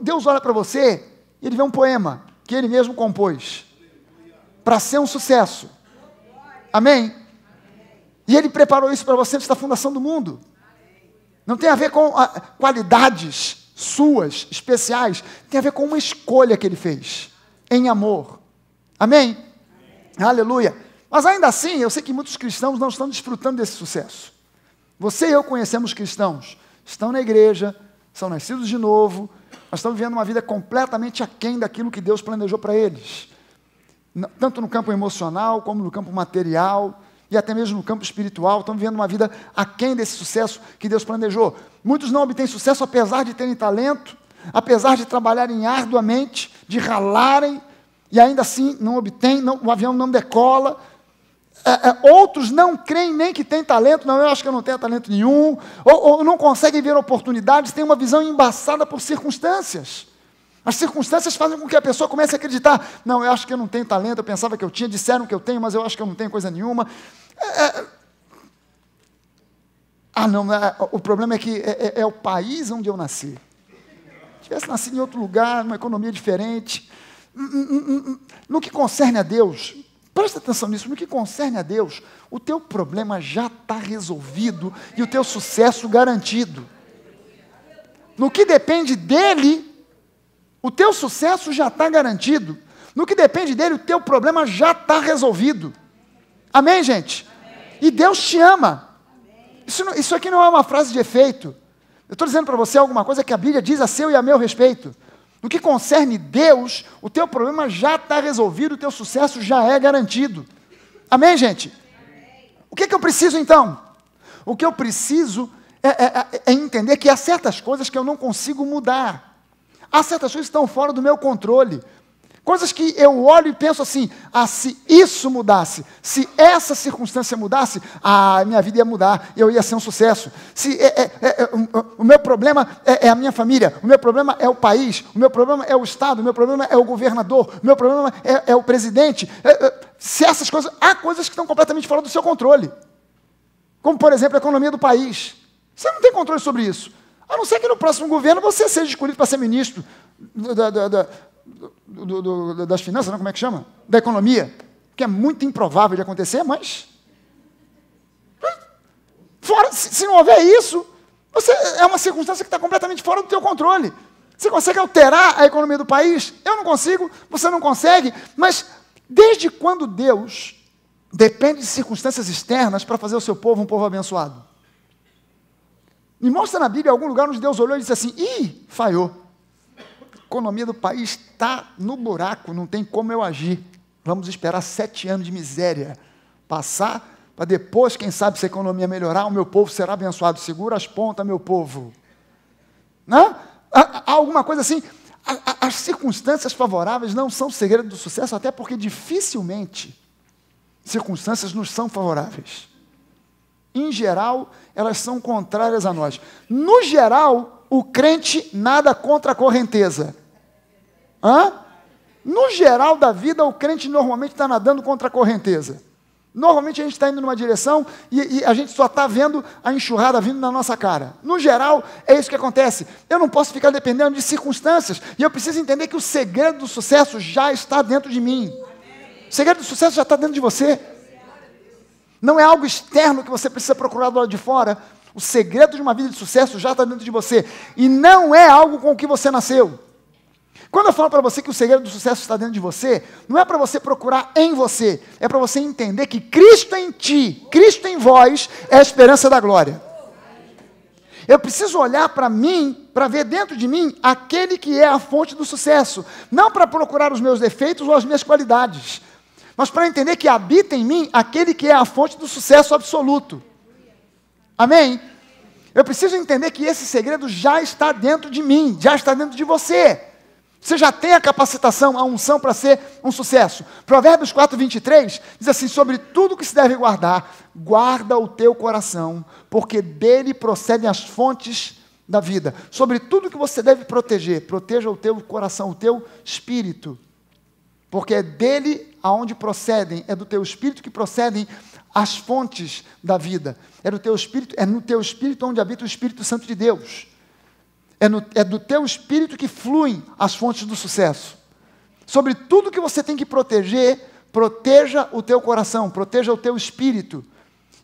Deus olha para você e Ele vê um poema que Ele mesmo compôs, para ser um sucesso. Amém? E Ele preparou isso para você antes da fundação do mundo. Não tem a ver com qualidades suas, especiais, tem a ver com uma escolha que Ele fez, em amor. Amém? Aleluia. Mas ainda assim, eu sei que muitos cristãos não estão desfrutando desse sucesso. Você e eu conhecemos cristãos, estão na igreja, são nascidos de novo, mas estão vivendo uma vida completamente aquém daquilo que Deus planejou para eles. Tanto no campo emocional, como no campo material, e até mesmo no campo espiritual, estão vivendo uma vida aquém desse sucesso que Deus planejou. Muitos não obtêm sucesso apesar de terem talento, apesar de trabalharem arduamente, de ralarem, e ainda assim não obtêm, o avião não decola. Outros não creem nem que tem talento, não, eu acho que eu não tenho talento nenhum, ou não conseguem ver oportunidades, têm uma visão embaçada por circunstâncias. As circunstâncias fazem com que a pessoa comece a acreditar, não, eu acho que eu não tenho talento, eu pensava que eu tinha, disseram que eu tenho, mas eu acho que eu não tenho coisa nenhuma. O problema é que é o país onde eu nasci. Se tivesse nascido em outro lugar, numa economia diferente. No que concerne a Deus, presta atenção nisso, no que concerne a Deus, o teu problema já está resolvido e o teu sucesso garantido. No que depende dele, o teu sucesso já está garantido. No que depende dele, o teu problema já está resolvido. Amém, gente? Amém. E Deus te ama. Isso aqui não é uma frase de efeito. Eu estou dizendo para você alguma coisa que a Bíblia diz a seu e a meu respeito. No que concerne Deus, o teu problema já está resolvido, o teu sucesso já é garantido. Amém, gente? Amém. O que eu preciso então? O que eu preciso é entender que há certas coisas que eu não consigo mudar. Há certas coisas que estão fora do meu controle. Coisas que eu olho e penso assim, se isso mudasse, se essa circunstância mudasse, minha vida ia mudar, eu ia ser um sucesso. O meu problema é a minha família, o meu problema é o país, o meu problema é o Estado, o meu problema é o governador, o meu problema é o presidente. Se essas coisas, há coisas que estão completamente fora do seu controle. Como, por exemplo, a economia do país. Você não tem controle sobre isso. A não ser que no próximo governo você seja escolhido para ser ministro das finanças, não, como é que chama? Da economia, que é muito improvável de acontecer, mas se não houver isso, é uma circunstância que está completamente fora do teu controle. Você consegue alterar a economia do país? Eu não consigo, você não consegue, mas desde quando Deus depende de circunstâncias externas para fazer o seu povo um povo abençoado? Me mostra na Bíblia algum lugar onde Deus olhou e disse assim, falhou. A economia do país está no buraco, não tem como eu agir. Vamos esperar 7 anos de miséria passar, para depois, quem sabe, se a economia melhorar, o meu povo será abençoado. Segura as pontas, meu povo. Não? Há alguma coisa assim. As circunstâncias favoráveis não são segredo do sucesso, até porque dificilmente circunstâncias nos são favoráveis. Em geral, elas são contrárias a nós. No geral, o crente nada contra a correnteza. No geral da vida, o crente normalmente está nadando contra a correnteza. Normalmente a gente está indo numa direção e a gente só está vendo a enxurrada vindo na nossa cara. No geral, é isso que acontece. Eu não posso ficar dependendo de circunstâncias. E eu preciso entender que o segredo do sucesso já está dentro de mim. O segredo do sucesso já está dentro de você. Não é algo externo que você precisa procurar do lado de fora. O segredo de uma vida de sucesso já está dentro de você. E não é algo com o que você nasceu. Quando eu falo para você que o segredo do sucesso está dentro de você, não é para você procurar em você, é para você entender que Cristo em ti, Cristo em vós, é a esperança da glória. Eu preciso olhar para mim, para ver dentro de mim aquele que é a fonte do sucesso, não para procurar os meus defeitos ou as minhas qualidades. mas para entender que habita em mim aquele que é a fonte do sucesso absoluto. Amém? Eu preciso entender que esse segredo já está dentro de mim, já está dentro de você. Você já tem a capacitação, a unção para ser um sucesso. Provérbios 4:23 diz assim: sobre tudo que se deve guardar, guarda o teu coração, porque dele procedem as fontes da vida. Sobre tudo que você deve proteger, proteja o teu coração, o teu espírito, porque é dele aonde procedem, é do teu espírito que procedem as fontes da vida. É do teu espírito, é no teu espírito onde habita o Espírito Santo de Deus. É do teu espírito que fluem as fontes do sucesso. Sobre tudo que você tem que proteger, proteja o teu coração, proteja o teu espírito.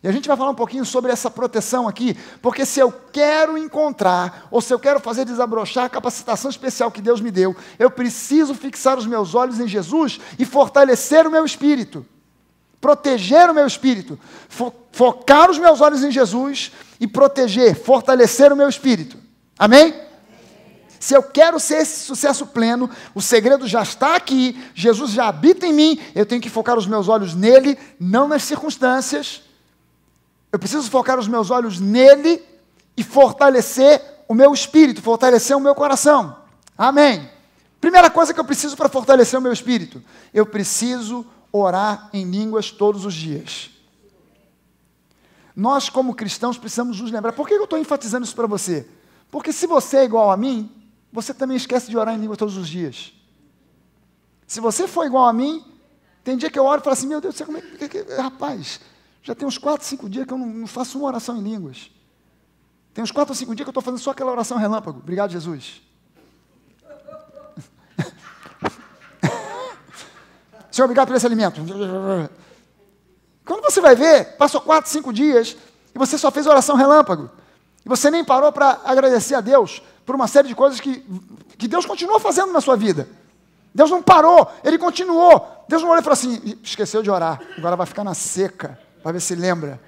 E a gente vai falar um pouquinho sobre essa proteção aqui, porque se eu quero encontrar, ou se eu quero fazer desabrochar a capacitação especial que Deus me deu, eu preciso fixar os meus olhos em Jesus e fortalecer o meu espírito. Proteger o meu espírito. Focar os meus olhos em Jesus e proteger, fortalecer o meu espírito. Amém? Se eu quero ser esse sucesso pleno, o segredo já está aqui, Jesus já habita em mim, eu tenho que focar os meus olhos nele, não nas circunstâncias. Eu preciso focar os meus olhos nele e fortalecer o meu espírito, fortalecer o meu coração. Amém? Primeira coisa que eu preciso para fortalecer o meu espírito, eu preciso orar em línguas todos os dias. Nós, como cristãos, precisamos nos lembrar. Por que eu estou enfatizando isso para você? Porque se você é igual a mim, você também esquece de orar em língua todos os dias. Se você for igual a mim, tem dia que eu oro e falo assim: meu Deus do céu, como é que rapaz, já tem uns 4, 5 dias que eu não faço uma oração em línguas. Tem uns 4 ou 5 dias que eu estou fazendo só aquela oração relâmpago. Obrigado, Jesus. Senhor, obrigado por esse alimento. Quando você vai ver, passou 4, 5 dias e você só fez oração relâmpago. E você nem parou para agradecer a Deus por uma série de coisas que Deus continuou fazendo na sua vida. Deus não parou, Ele continuou. Deus não olhou e falou assim: esqueceu de orar, agora vai ficar na seca, para ver se lembra.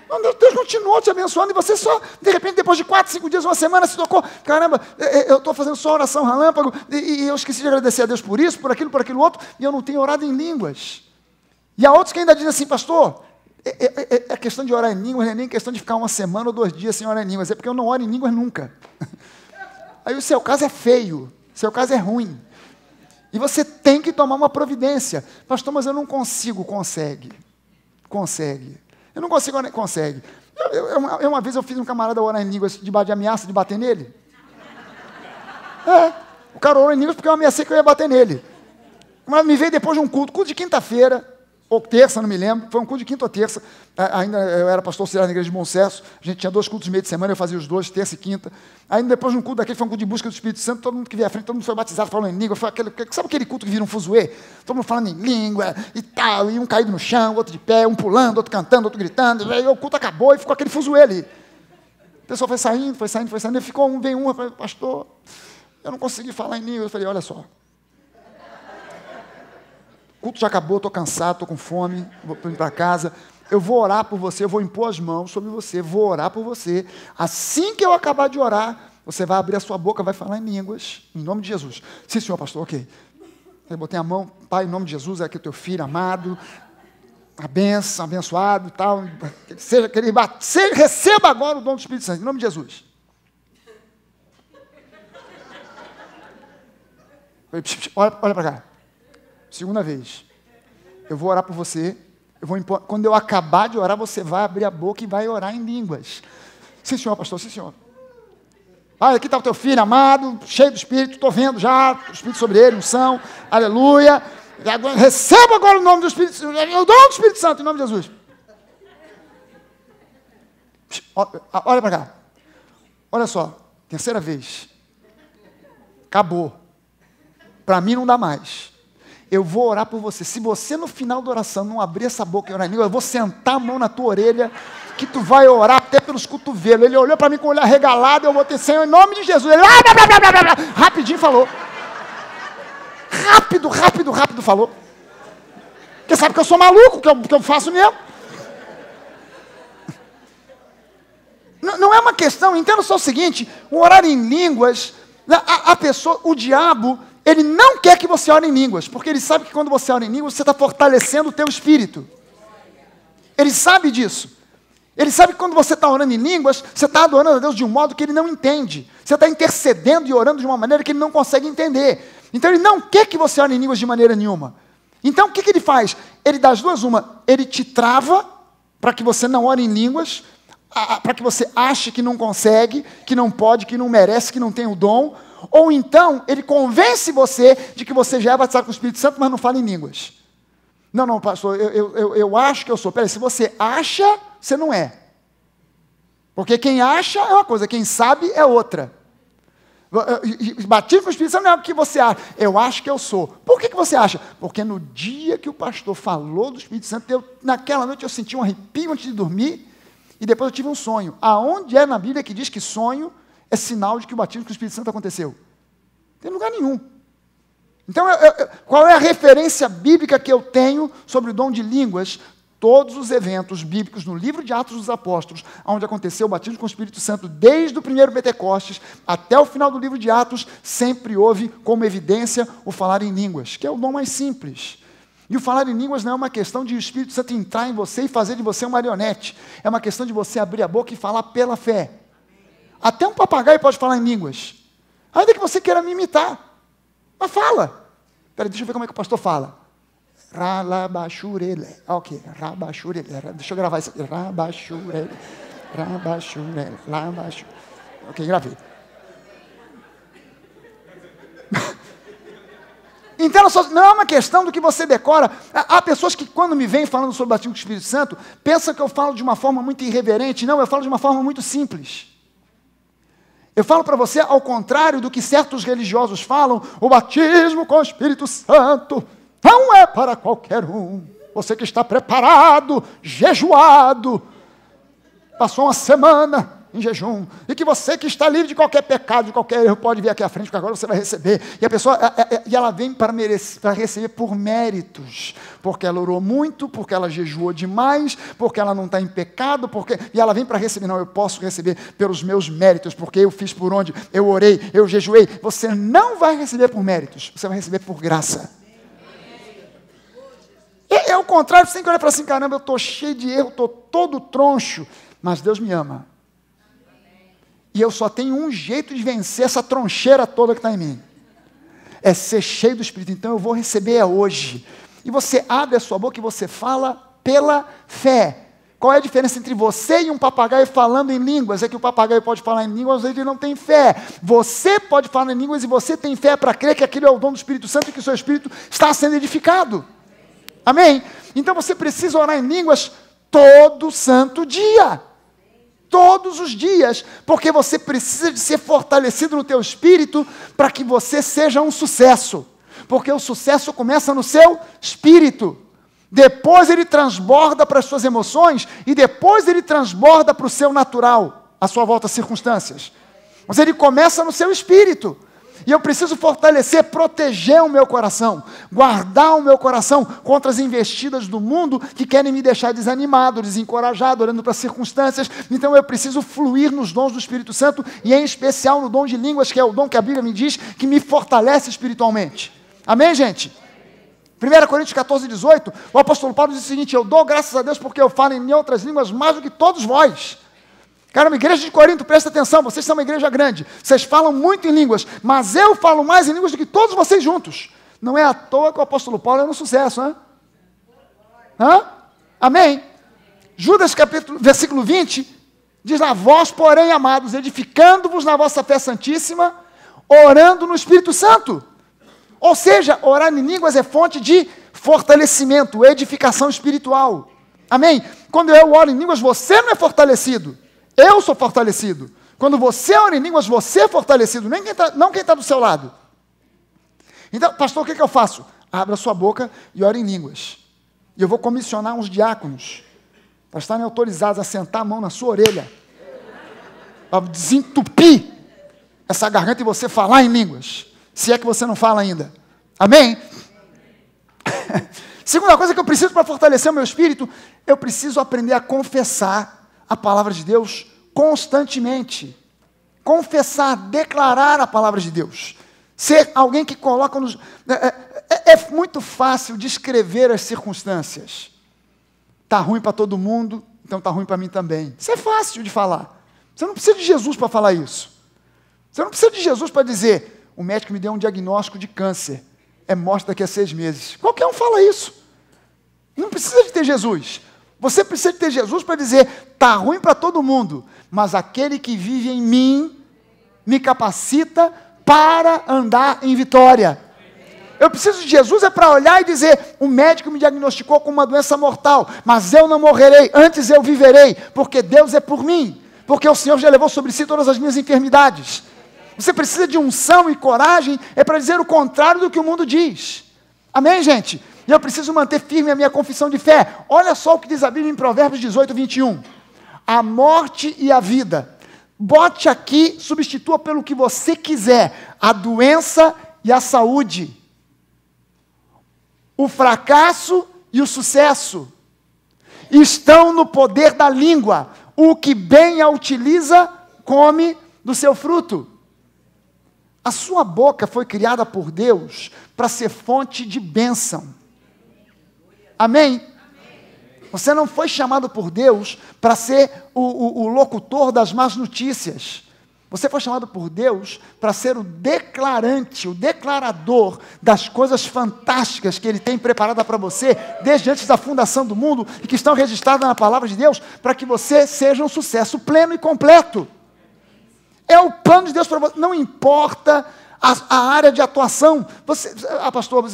Não, Deus continuou te abençoando e você só, de repente, depois de 4, 5 dias, uma semana, se tocou: caramba, eu estou fazendo só oração relâmpago e eu esqueci de agradecer a Deus por isso, por aquilo outro, e eu não tenho orado em línguas. E há outros que ainda dizem assim: pastor, é questão de orar em línguas, não é nem questão de ficar uma semana ou 2 dias sem orar em línguas, é porque eu não oro em línguas nunca. Aí o seu caso é feio, o seu caso é ruim. E você tem que tomar uma providência. Pastor, mas eu não consigo. Consegue. Eu não consigo, consegue. Uma vez eu fiz um camarada orar em línguas de ameaça de bater nele. O cara orou em línguas porque eu ameacei que eu ia bater nele. Mas me veio depois de um culto de quinta-feira, ou terça, não me lembro, foi um culto de quinta ou terça, ainda eu era pastor auxiliar na igreja de Bom Sucesso, a gente tinha 2 cultos no meio de semana, eu fazia os 2, terça e quinta, ainda depois de um culto daquele, foi um culto de busca do Espírito Santo, todo mundo que veio à frente, todo mundo foi batizado, falando em língua, sabe aquele culto que vira um fuzuê? Todo mundo falando em língua e tal, e um caído no chão, outro de pé, um pulando, outro cantando, outro gritando, aí o culto acabou e ficou aquele fuzuê ali. A pessoa foi saindo, e ficou veio eu falei: pastor, eu não consegui falar em língua. Eu falei: olha só, o culto já acabou, estou cansado, estou com fome, vou ir para casa, eu vou orar por você, eu vou impor as mãos sobre você, vou orar por você. Assim que eu acabar de orar, você vai abrir a sua boca, vai falar em línguas, em nome de Jesus. Sim, senhor pastor, ok. Eu botei a mão: Pai, em nome de Jesus, é aqui o teu filho amado, a bênção, abençoado e tal, que ele receba agora o dom do Espírito Santo, em nome de Jesus. Olha para cá. Segunda vez, eu vou orar por você, quando eu acabar de orar, você vai abrir a boca e vai orar em línguas. Sim, senhor, pastor, sim, senhor. Aqui está o teu filho amado, cheio do Espírito, estou vendo já o Espírito sobre ele, unção, aleluia. Receba agora o nome do Espírito Santo, o dom do Espírito Santo, em nome de Jesus. Olha para cá. Olha só, terceira vez. Acabou. Para mim não dá mais. Eu vou orar por você. Se você no final da oração não abrir essa boca e orar em língua, eu vou sentar a mão na tua orelha, que tu vai orar até pelos cotovelos. Ele olhou para mim com o olhar regalado, eu vou ter: Senhor, em nome de Jesus. Ele rapidinho falou. Rápido falou. Porque sabe que eu sou maluco, que eu faço mesmo. Não é uma questão, entenda só o seguinte: o orar em línguas, a pessoa, o diabo, Ele não quer que você ore em línguas, porque Ele sabe que quando você ora em línguas, você está fortalecendo o teu espírito. Ele sabe disso. Ele sabe que quando você está orando em línguas, você está adorando a Deus de um modo que Ele não entende. Você está intercedendo e orando de uma maneira que Ele não consegue entender. Então Ele não quer que você ore em línguas de maneira nenhuma. Então o que Ele faz? Ele dá as duas uma. Ele te trava para que você não ore em línguas, para que você ache que não consegue, que não pode, que não merece, que não tem o dom. Ou então, Ele convence você de que você já é batizado com o Espírito Santo, mas não fala em línguas. Não, pastor, eu acho que eu sou. Peraí, se você acha, você não é. Porque quem acha é uma coisa, quem sabe é outra. Batismo com o Espírito Santo não é o que você acha. Eu acho que eu sou. Por que você acha? Porque no dia que o pastor falou do Espírito Santo, naquela noite eu senti um arrepio antes de dormir, e depois eu tive um sonho. Aonde é na Bíblia que diz que sonho é sinal de que o batismo com o Espírito Santo aconteceu? Não tem lugar nenhum. Então, qual é a referência bíblica que eu tenho sobre o dom de línguas? Todos os eventos bíblicos no livro de Atos dos Apóstolos, onde aconteceu o batismo com o Espírito Santo, desde o primeiro Pentecostes até o final do livro de Atos, sempre houve como evidência o falar em línguas, que é o dom mais simples. E o falar em línguas não é uma questão de o Espírito Santo entrar em você e fazer de você uma marionete. É uma questão de você abrir a boca e falar pela fé. Até um papagaio pode falar em línguas. Ainda que você queira me imitar. Mas fala. Peraí, deixa eu ver como é que o pastor fala. Rabachurele. Ok, rabachurele. Deixa eu gravar isso aqui. Rabachurele. Rabachurele. Rabachurele. Ok, gravei. Então, não é uma questão do que você decora. Há pessoas que, quando me vêm falando sobre o batismo com o Espírito Santo, pensam que eu falo de uma forma muito irreverente. Não, eu falo de uma forma muito simples. Eu falo para você, ao contrário do que certos religiosos falam, o batismo com o Espírito Santo não é para qualquer um. Você que está preparado, jejuado, passou uma semana em jejum, e que você que está livre de qualquer pecado, de qualquer erro, pode vir aqui à frente, porque agora você vai receber. E a pessoa, ela vem para receber por méritos, porque ela orou muito, porque ela jejuou demais, porque ela não está em pecado, e ela vem para receber. Não, eu posso receber pelos meus méritos, porque eu fiz por onde, eu orei, eu jejuei. Você não vai receber por méritos, você vai receber por graça. É o contrário, você tem que olhar para assim, caramba, eu estou cheio de erro, estou todo troncho, mas Deus me ama. E eu só tenho um jeito de vencer essa troncheira toda que está em mim. É ser cheio do Espírito. Então eu vou receber hoje. E você abre a sua boca e você fala pela fé. Qual é a diferença entre você e um papagaio falando em línguas? É que o papagaio pode falar em línguas, mas ele não tem fé. Você pode falar em línguas e você tem fé para crer que aquilo é o dom do Espírito Santo e que o seu Espírito está sendo edificado. Amém? Então você precisa orar em línguas todo santo dia. Todos os dias, porque você precisa de ser fortalecido no teu espírito para que você seja um sucesso, porque o sucesso começa no seu espírito, depois ele transborda para as suas emoções e depois ele transborda para o seu natural, à sua volta às circunstâncias, mas ele começa no seu espírito. E eu preciso fortalecer, proteger o meu coração, guardar o meu coração contra as investidas do mundo que querem me deixar desanimado, desencorajado, olhando para as circunstâncias. Então eu preciso fluir nos dons do Espírito Santo e em especial no dom de línguas, que é o dom que a Bíblia me diz que me fortalece espiritualmente. Amém, gente? 1 Coríntios 14, 18, o apóstolo Paulo diz o seguinte: eu dou graças a Deus porque eu falo em outras línguas mais do que todos vós. Cara, uma igreja de Corinto, presta atenção, vocês são uma igreja grande, vocês falam muito em línguas, mas eu falo mais em línguas do que todos vocês juntos. Não é à toa que o apóstolo Paulo é um sucesso, né? Amém? Judas, versículo 20, diz lá: vós, porém, amados, edificando-vos na vossa fé santíssima, orando no Espírito Santo. Ou seja, orar em línguas é fonte de fortalecimento, edificação espiritual. Amém? Quando eu oro em línguas, você não é fortalecido. Eu sou fortalecido. Quando você ora em línguas, você é fortalecido, não quem está do seu lado. Então, pastor, o que eu faço? Abra a sua boca e ore em línguas. E eu vou comissionar uns diáconos para estarem autorizados a sentar a mão na sua orelha, para desentupir essa garganta e você falar em línguas, se é que você não fala ainda. Amém? Segunda coisa que eu preciso para fortalecer o meu espírito, eu preciso aprender a confessar a palavra de Deus constantemente. Confessar, declarar a palavra de Deus. ser alguém que coloca nos... É muito fácil descrever as circunstâncias. Está ruim para todo mundo, então está ruim para mim também. Isso é fácil de falar. Você não precisa de Jesus para falar isso. Você não precisa de Jesus para dizer, o médico me deu um diagnóstico de câncer, é morte daqui a 6 meses. Qualquer um fala isso. Não precisa de ter Jesus. Você precisa de ter Jesus para dizer, está ruim para todo mundo, mas aquele que vive em mim me capacita para andar em vitória. Eu preciso de Jesus para olhar e dizer, o médico me diagnosticou com uma doença mortal, mas eu não morrerei, antes eu viverei, porque Deus é por mim, porque o Senhor já levou sobre si todas as minhas enfermidades. Você precisa de unção e coragem, para dizer o contrário do que o mundo diz. Amém, gente? E eu preciso manter firme a minha confissão de fé. Olha só o que diz a Bíblia em Provérbios 18, 21. A morte e a vida. Bote aqui, substitua pelo que você quiser. A doença e a saúde. O fracasso e o sucesso. Estão no poder da língua. O que bem a utiliza, come do seu fruto. A sua boca foi criada por Deus para ser fonte de bênção. Amém? Você não foi chamado por Deus para ser o locutor das más notícias. Você foi chamado por Deus para ser o declarante, o declarador das coisas fantásticas que Ele tem preparada para você, desde antes da fundação do mundo, e que estão registradas na palavra de Deus, para que você seja um sucesso pleno e completo. É o plano de Deus para você, não importa a área de atuação. Pastor,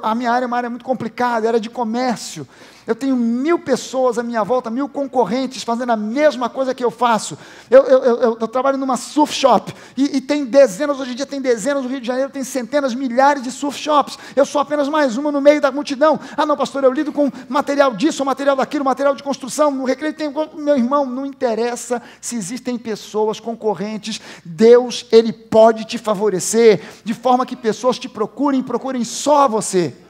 a minha área é uma área muito complicada, era de comércio. Eu tenho 1000 pessoas à minha volta, 1000 concorrentes fazendo a mesma coisa que eu faço. Eu trabalho numa surf shop e tem dezenas, hoje em dia tem dezenas no Rio de Janeiro, tem centenas, milhares de surf shops. Eu sou apenas mais uma no meio da multidão. Ah não, pastor, eu lido com material disso, material daquilo, material de construção, no recreio tem... Meu irmão, não interessa se existem pessoas concorrentes, Deus, Ele pode te favorecer, de forma que pessoas te procurem só você.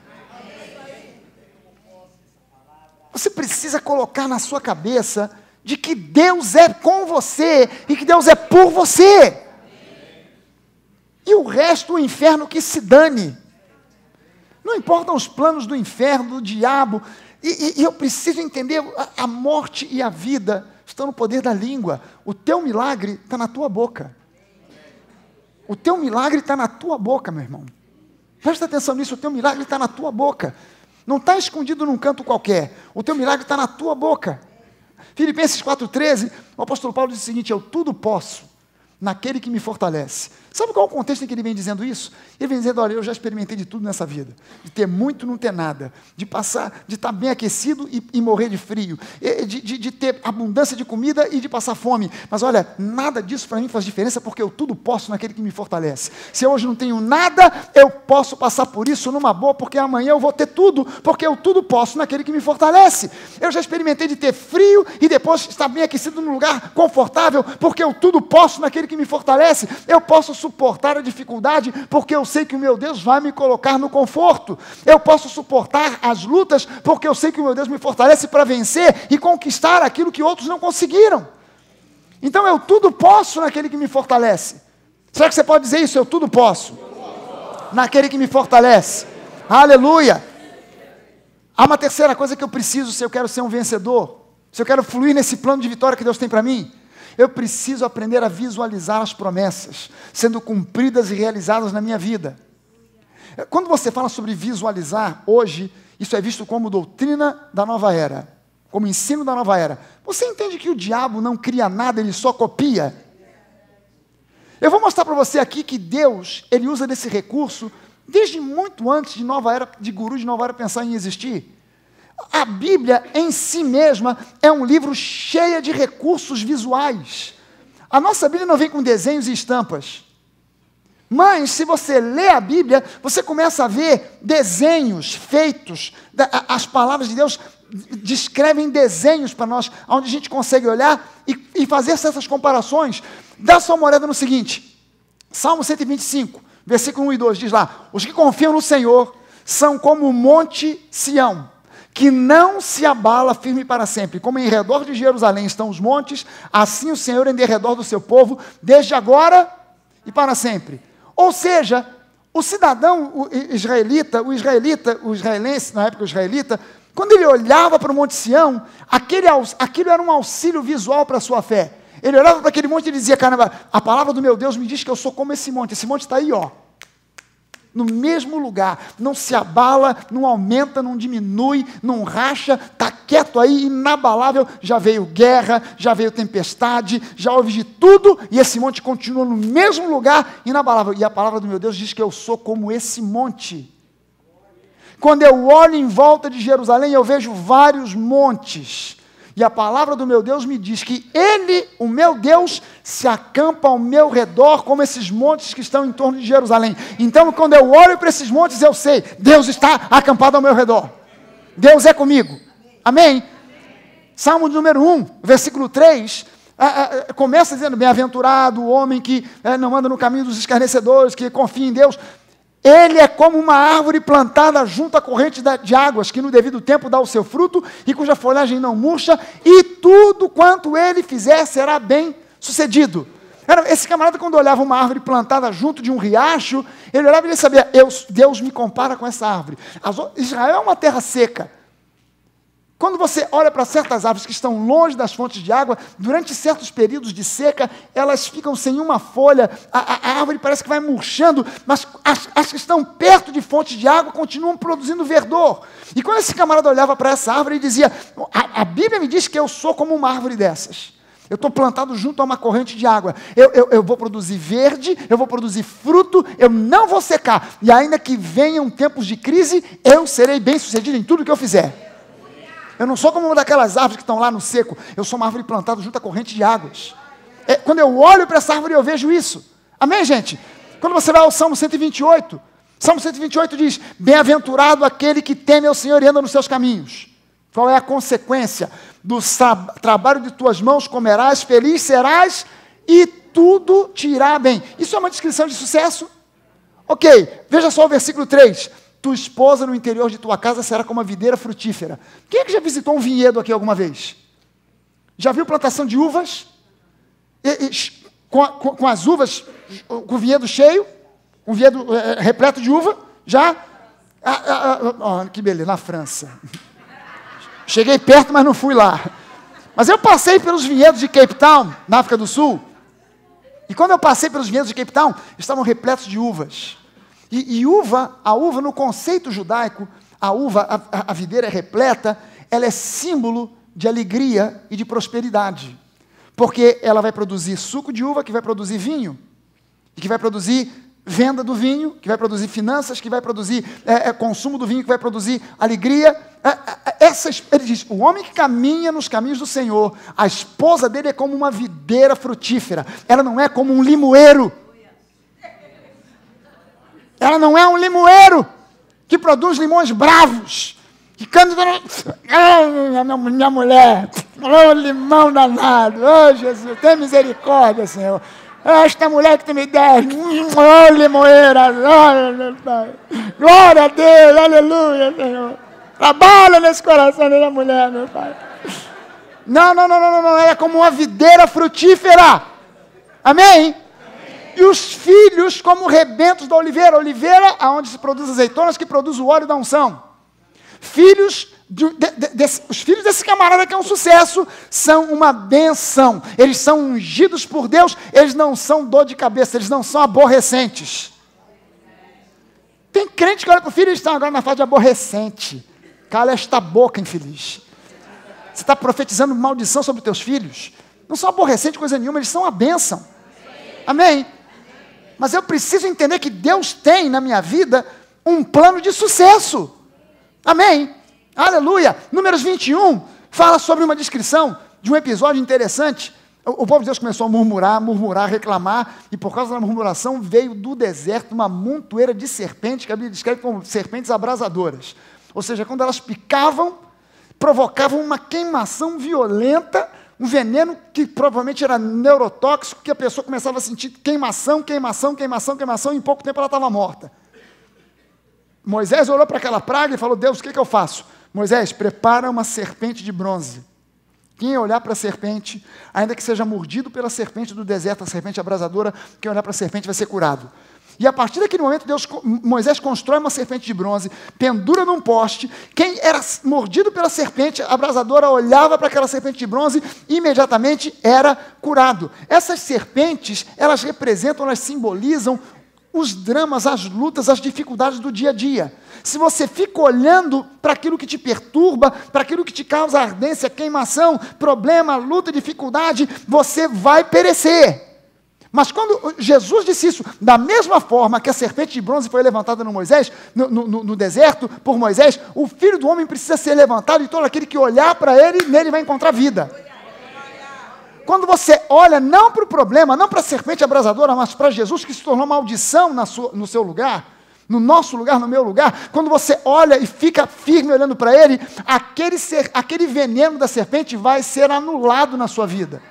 Você precisa colocar na sua cabeça de que Deus é com você e que Deus é por você. E o resto, o inferno que se dane. Não importam os planos do inferno, do diabo. E eu preciso entender, a morte e a vida estão no poder da língua. O teu milagre está na tua boca. O teu milagre está na tua boca, meu irmão. Presta atenção nisso, o teu milagre está na tua boca. Não está escondido num canto qualquer. O teu milagre está na tua boca. Filipenses 4,13, o apóstolo Paulo diz o seguinte, eu tudo posso naquele que me fortalece. Sabe qual é o contexto em que ele vem dizendo isso? Ele vem dizendo, olha, eu já experimentei de tudo nessa vida. De ter muito e não ter nada. De estar bem aquecido e morrer de frio. De ter abundância de comida e de passar fome. Mas olha, nada disso para mim faz diferença porque eu tudo posso naquele que me fortalece. Se eu hoje não tenho nada, eu posso passar por isso numa boa, porque amanhã eu vou ter tudo, porque eu tudo posso naquele que me fortalece. Eu já experimentei de ter frio e depois estar bem aquecido num lugar confortável, porque eu tudo posso naquele que me fortalece. Eu posso suportar a dificuldade, porque eu sei que o meu Deus vai me colocar no conforto. Eu posso suportar as lutas, porque eu sei que o meu Deus me fortalece para vencer e conquistar aquilo que outros não conseguiram. Então eu tudo posso naquele que me fortalece. Será que você pode dizer isso? Eu tudo posso naquele que me fortalece. Aleluia! Há uma terceira coisa que eu preciso se eu quero ser um vencedor, se eu quero fluir nesse plano de vitória que Deus tem para mim. Eu preciso aprender a visualizar as promessas sendo cumpridas e realizadas na minha vida. Quando você fala sobre visualizar, hoje, isso é visto como doutrina da nova era, como ensino da nova era. Você entende que o diabo não cria nada, ele só copia? Eu vou mostrar para você aqui que Deus, Ele usa desse recurso desde muito antes de nova era, de guru de nova era pensar em existir. A Bíblia em si mesma é um livro cheio de recursos visuais. A nossa Bíblia não vem com desenhos e estampas. Mas, se você lê a Bíblia, você começa a ver desenhos feitos. As palavras de Deus descrevem desenhos para nós, onde a gente consegue olhar e fazer certas comparações. Dá só uma olhada no seguinte. Salmo 125, versículo 1 e 2, diz lá, os que confiam no Senhor são como o monte Sião, que não se abala firme para sempre. Como em redor de Jerusalém estão os montes, assim o Senhor em derredor do seu povo, desde agora e para sempre. Ou seja, o cidadão o israelense, na época o israelita, quando ele olhava para o Monte Sião, aquilo era um auxílio visual para a sua fé. Ele olhava para aquele monte e dizia, caramba, a palavra do meu Deus me diz que eu sou como esse monte está aí, ó. No mesmo lugar, não se abala, não aumenta, não diminui, não racha, está quieto aí, inabalável. Já veio guerra, já veio tempestade, já houve de tudo, e esse monte continua no mesmo lugar, inabalável. E a palavra do meu Deus diz que eu sou como esse monte. Quando eu olho em volta de Jerusalém, eu vejo vários montes. E a palavra do meu Deus me diz que Ele, o meu Deus, se acampa ao meu redor, como esses montes que estão em torno de Jerusalém. Então, quando eu olho para esses montes, eu sei, Deus está acampado ao meu redor. Deus é comigo. Amém? Salmo número 1, versículo 3, começa dizendo, bem-aventurado o homem que não anda no caminho dos escarnecedores, que confia em Deus. Ele é como uma árvore plantada junto à corrente de águas, que no devido tempo dá o seu fruto, e cuja folhagem não murcha, e tudo quanto ele fizer será bem sucedido. Esse camarada, quando olhava uma árvore plantada junto de um riacho, ele olhava e ele sabia, Deus me compara com essa árvore. Israel é uma terra seca. Quando você olha para certas árvores que estão longe das fontes de água, durante certos períodos de seca, elas ficam sem uma folha, a árvore parece que vai murchando, mas as que estão perto de fontes de água continuam produzindo verdor. E quando esse camarada olhava para essa árvore, ele dizia, a Bíblia me diz que eu sou como uma árvore dessas. Eu estou plantado junto a uma corrente de água. Eu vou produzir verde, eu vou produzir fruto, eu não vou secar. E ainda que venham tempos de crise, eu serei bem sucedido em tudo que eu fizer. Eu não sou como uma daquelas árvores que estão lá no seco. Eu sou uma árvore plantada junto à corrente de águas. Quando eu olho para essa árvore, eu vejo isso. Amém, gente? Quando você vai ao Salmo 128, Salmo 128 diz, bem-aventurado aquele que teme ao Senhor e anda nos seus caminhos. Qual é a consequência? Do trabalho de tuas mãos comerás, feliz serás e tudo te irá bem. Isso é uma descrição de sucesso? Ok, veja só o versículo 3. Tua esposa no interior de tua casa será como uma videira frutífera. Quem é que já visitou um vinhedo aqui alguma vez? Já viu plantação de uvas? Com as uvas, com o vinhedo cheio? Um vinhedo repleto de uva? Já? Que beleza, na França. Cheguei perto, mas não fui lá. Mas eu passei pelos vinhedos de Cape Town, na África do Sul. E quando eu passei pelos vinhedos de Cape Town, estavam repletos de uvas. E a uva no conceito judaico, a videira é repleta, ela é símbolo de alegria e de prosperidade. Porque ela vai produzir suco de uva, que vai produzir vinho, e que vai produzir venda do vinho, que vai produzir finanças, que vai produzir consumo do vinho, que vai produzir alegria. Ele diz, o homem que caminha nos caminhos do Senhor, a esposa dele é como uma videira frutífera, ela não é como um limoeiro. Ela não é um limoeiro que produz limões bravos, que canta, minha mulher, limão danado, Jesus, tem misericórdia, Senhor. Esta mulher que tu me deste, limoeira, glória a Deus, aleluia, Senhor. Trabalha nesse coração dessa mulher, meu Pai. Não, ela é como uma videira frutífera. Amém? E os filhos como rebentos da oliveira. Oliveira, onde se produz azeitonas, que produz o óleo da unção. Os filhos desse camarada que é um sucesso, são uma benção. Eles são ungidos por Deus, eles não são dor de cabeça, eles não são aborrecentes. Tem crente que olha para o filho e estão agora na fase de aborrecente. Cala esta boca, infeliz. Você está profetizando maldição sobre os teus filhos. Não são aborrecentes coisa nenhuma, eles são a bênção. Amém? Mas eu preciso entender que Deus tem na minha vida um plano de sucesso. Amém? Aleluia. Números 21 fala sobre uma descrição de um episódio interessante. O povo de Deus começou a murmurar, reclamar, e por causa da murmuração veio do deserto uma montoeira de serpentes, que a Bíblia descreve como serpentes abrasadoras. Ou seja, quando elas picavam, provocavam uma queimação violenta, um veneno que provavelmente era neurotóxico, que a pessoa começava a sentir queimação, e em pouco tempo ela estava morta. Moisés olhou para aquela praga e falou, Deus, o que eu faço? Moisés, prepara uma serpente de bronze. Quem olhar para a serpente, ainda que seja mordido pela serpente do deserto, a serpente abrasadora, quem olhar para a serpente vai ser curado. E a partir daquele momento, Moisés constrói uma serpente de bronze, pendura num poste. Quem era mordido pela serpente abrasadora olhava para aquela serpente de bronze e imediatamente era curado. Essas serpentes, elas representam, elas simbolizam os dramas, as lutas, as dificuldades do dia a dia. Se você fica olhando para aquilo que te perturba, para aquilo que te causa ardência, queimação, problema, luta, dificuldade, você vai perecer. Mas quando Jesus disse isso, da mesma forma que a serpente de bronze foi levantada no deserto por Moisés, o Filho do Homem precisa ser levantado e todo aquele que olhar para ele, nele vai encontrar vida. Quando você olha não para o problema, não para a serpente abrasadora, mas para Jesus que se tornou maldição no seu lugar, no nosso lugar, no meu lugar, quando você olha e fica firme olhando para ele, aquele veneno da serpente vai ser anulado na sua vida.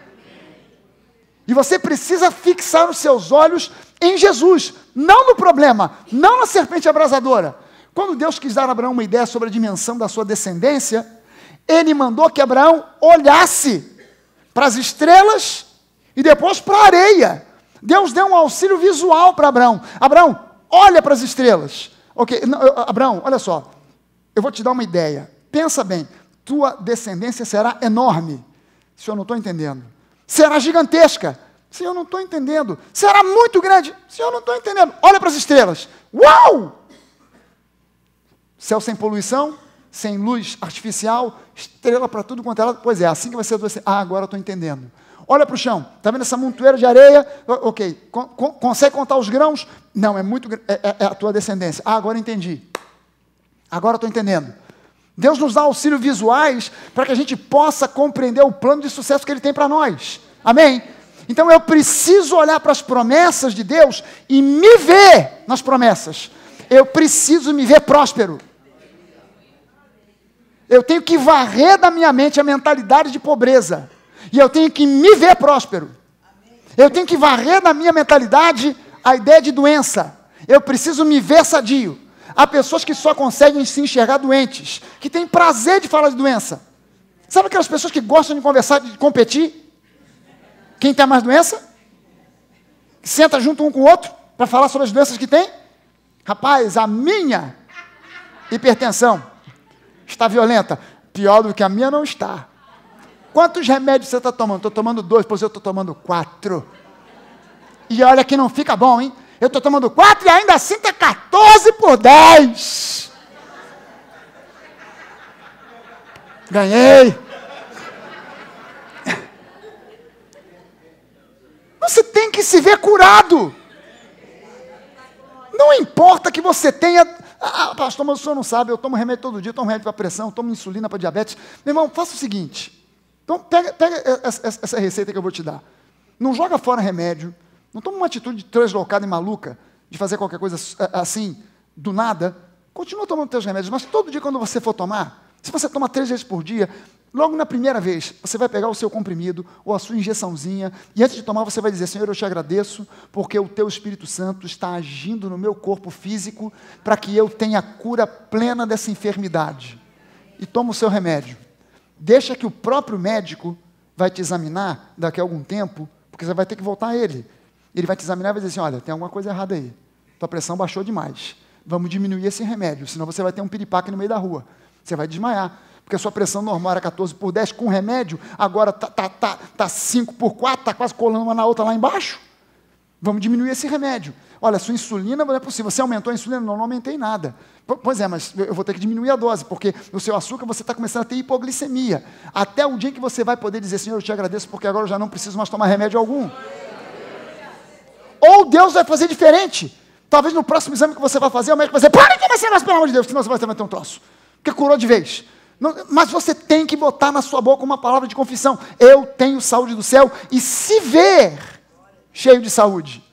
E você precisa fixar os seus olhos em Jesus, não no problema, não na serpente abrasadora. Quando Deus quis dar a Abraão uma ideia sobre a dimensão da sua descendência, ele mandou que Abraão olhasse para as estrelas e depois para a areia. Deus deu um auxílio visual para Abraão. Abraão, olha para as estrelas. Abraão, olha só, eu vou te dar uma ideia. Pensa bem, tua descendência será enorme. Se eu não estou entendendo. Será gigantesca. Se eu não estou entendendo. Será muito grande. Se eu não estou entendendo. Olha para as estrelas. Uau! Céu sem poluição, sem luz artificial, estrela para tudo quanto é lado. Pois é, assim que vai ser. Agora eu estou entendendo. Olha para o chão. Está vendo essa montoeira de areia? Ok. Consegue contar os grãos? Não, é muito. É a tua descendência. Agora entendi. Agora estou entendendo. Deus nos dá auxílio visuais para que a gente possa compreender o plano de sucesso que Ele tem para nós. Amém? Então eu preciso olhar para as promessas de Deus e me ver nas promessas. Eu preciso me ver próspero. Eu tenho que varrer da minha mente a mentalidade de pobreza. E eu tenho que me ver próspero. Eu tenho que varrer da minha mentalidade a ideia de doença. Eu preciso me ver sadio. Há pessoas que só conseguem se enxergar doentes, que têm prazer de falar de doença. Sabe aquelas pessoas que gostam de conversar, de competir? Quem tem mais doença? Senta junto um com o outro para falar sobre as doenças que tem? Rapaz, a minha hipertensão está violenta. Pior do que a minha não está. Quantos remédios você está tomando? Estou tomando 2, pois eu estou tomando 4. E olha que não fica bom, hein? Eu estou tomando 4 e ainda assim está 14/10. Ganhei. Você tem que se ver curado. Não importa que você tenha... pastor, mas o senhor não sabe, eu tomo remédio todo dia, eu tomo remédio para pressão, eu tomo insulina para diabetes. Meu irmão, faça o seguinte. Então, pega essa receita que eu vou te dar. Não joga fora remédio. Não toma uma atitude translocada e maluca de fazer qualquer coisa assim, do nada. Continua tomando teus remédios, mas todo dia quando você for tomar, se você toma 3 vezes por dia, logo na primeira vez, você vai pegar o seu comprimido ou a sua injeçãozinha e antes de tomar você vai dizer, Senhor, eu te agradeço porque o teu Espírito Santo está agindo no meu corpo físico para que eu tenha cura plena dessa enfermidade. E toma o seu remédio. Deixa que o próprio médico vai te examinar daqui a algum tempo, porque você vai ter que voltar a ele. Ele vai te examinar e vai dizer assim, olha, tem alguma coisa errada aí. Tua pressão baixou demais. Vamos diminuir esse remédio, senão você vai ter um piripaque no meio da rua. Você vai desmaiar. Porque a sua pressão normal era 14/10 com remédio, agora tá 5/4, está quase colando uma na outra lá embaixo. Vamos diminuir esse remédio. Olha, a sua insulina não é possível. Você aumentou a insulina? Não aumentei nada. Pois é, mas eu vou ter que diminuir a dose, porque no seu açúcar você está começando a ter hipoglicemia. Até o dia em que você vai poder dizer, Senhor, eu te agradeço, porque agora eu já não preciso mais tomar remédio algum. Ou Deus vai fazer diferente. Talvez no próximo exame que você vai fazer, o médico vai dizer, para de tomar esse negócio, pelo amor de Deus, senão você vai ter um troço. Porque curou de vez. Não, mas você tem que botar na sua boca uma palavra de confissão. Eu tenho saúde do céu e se ver cheio de saúde.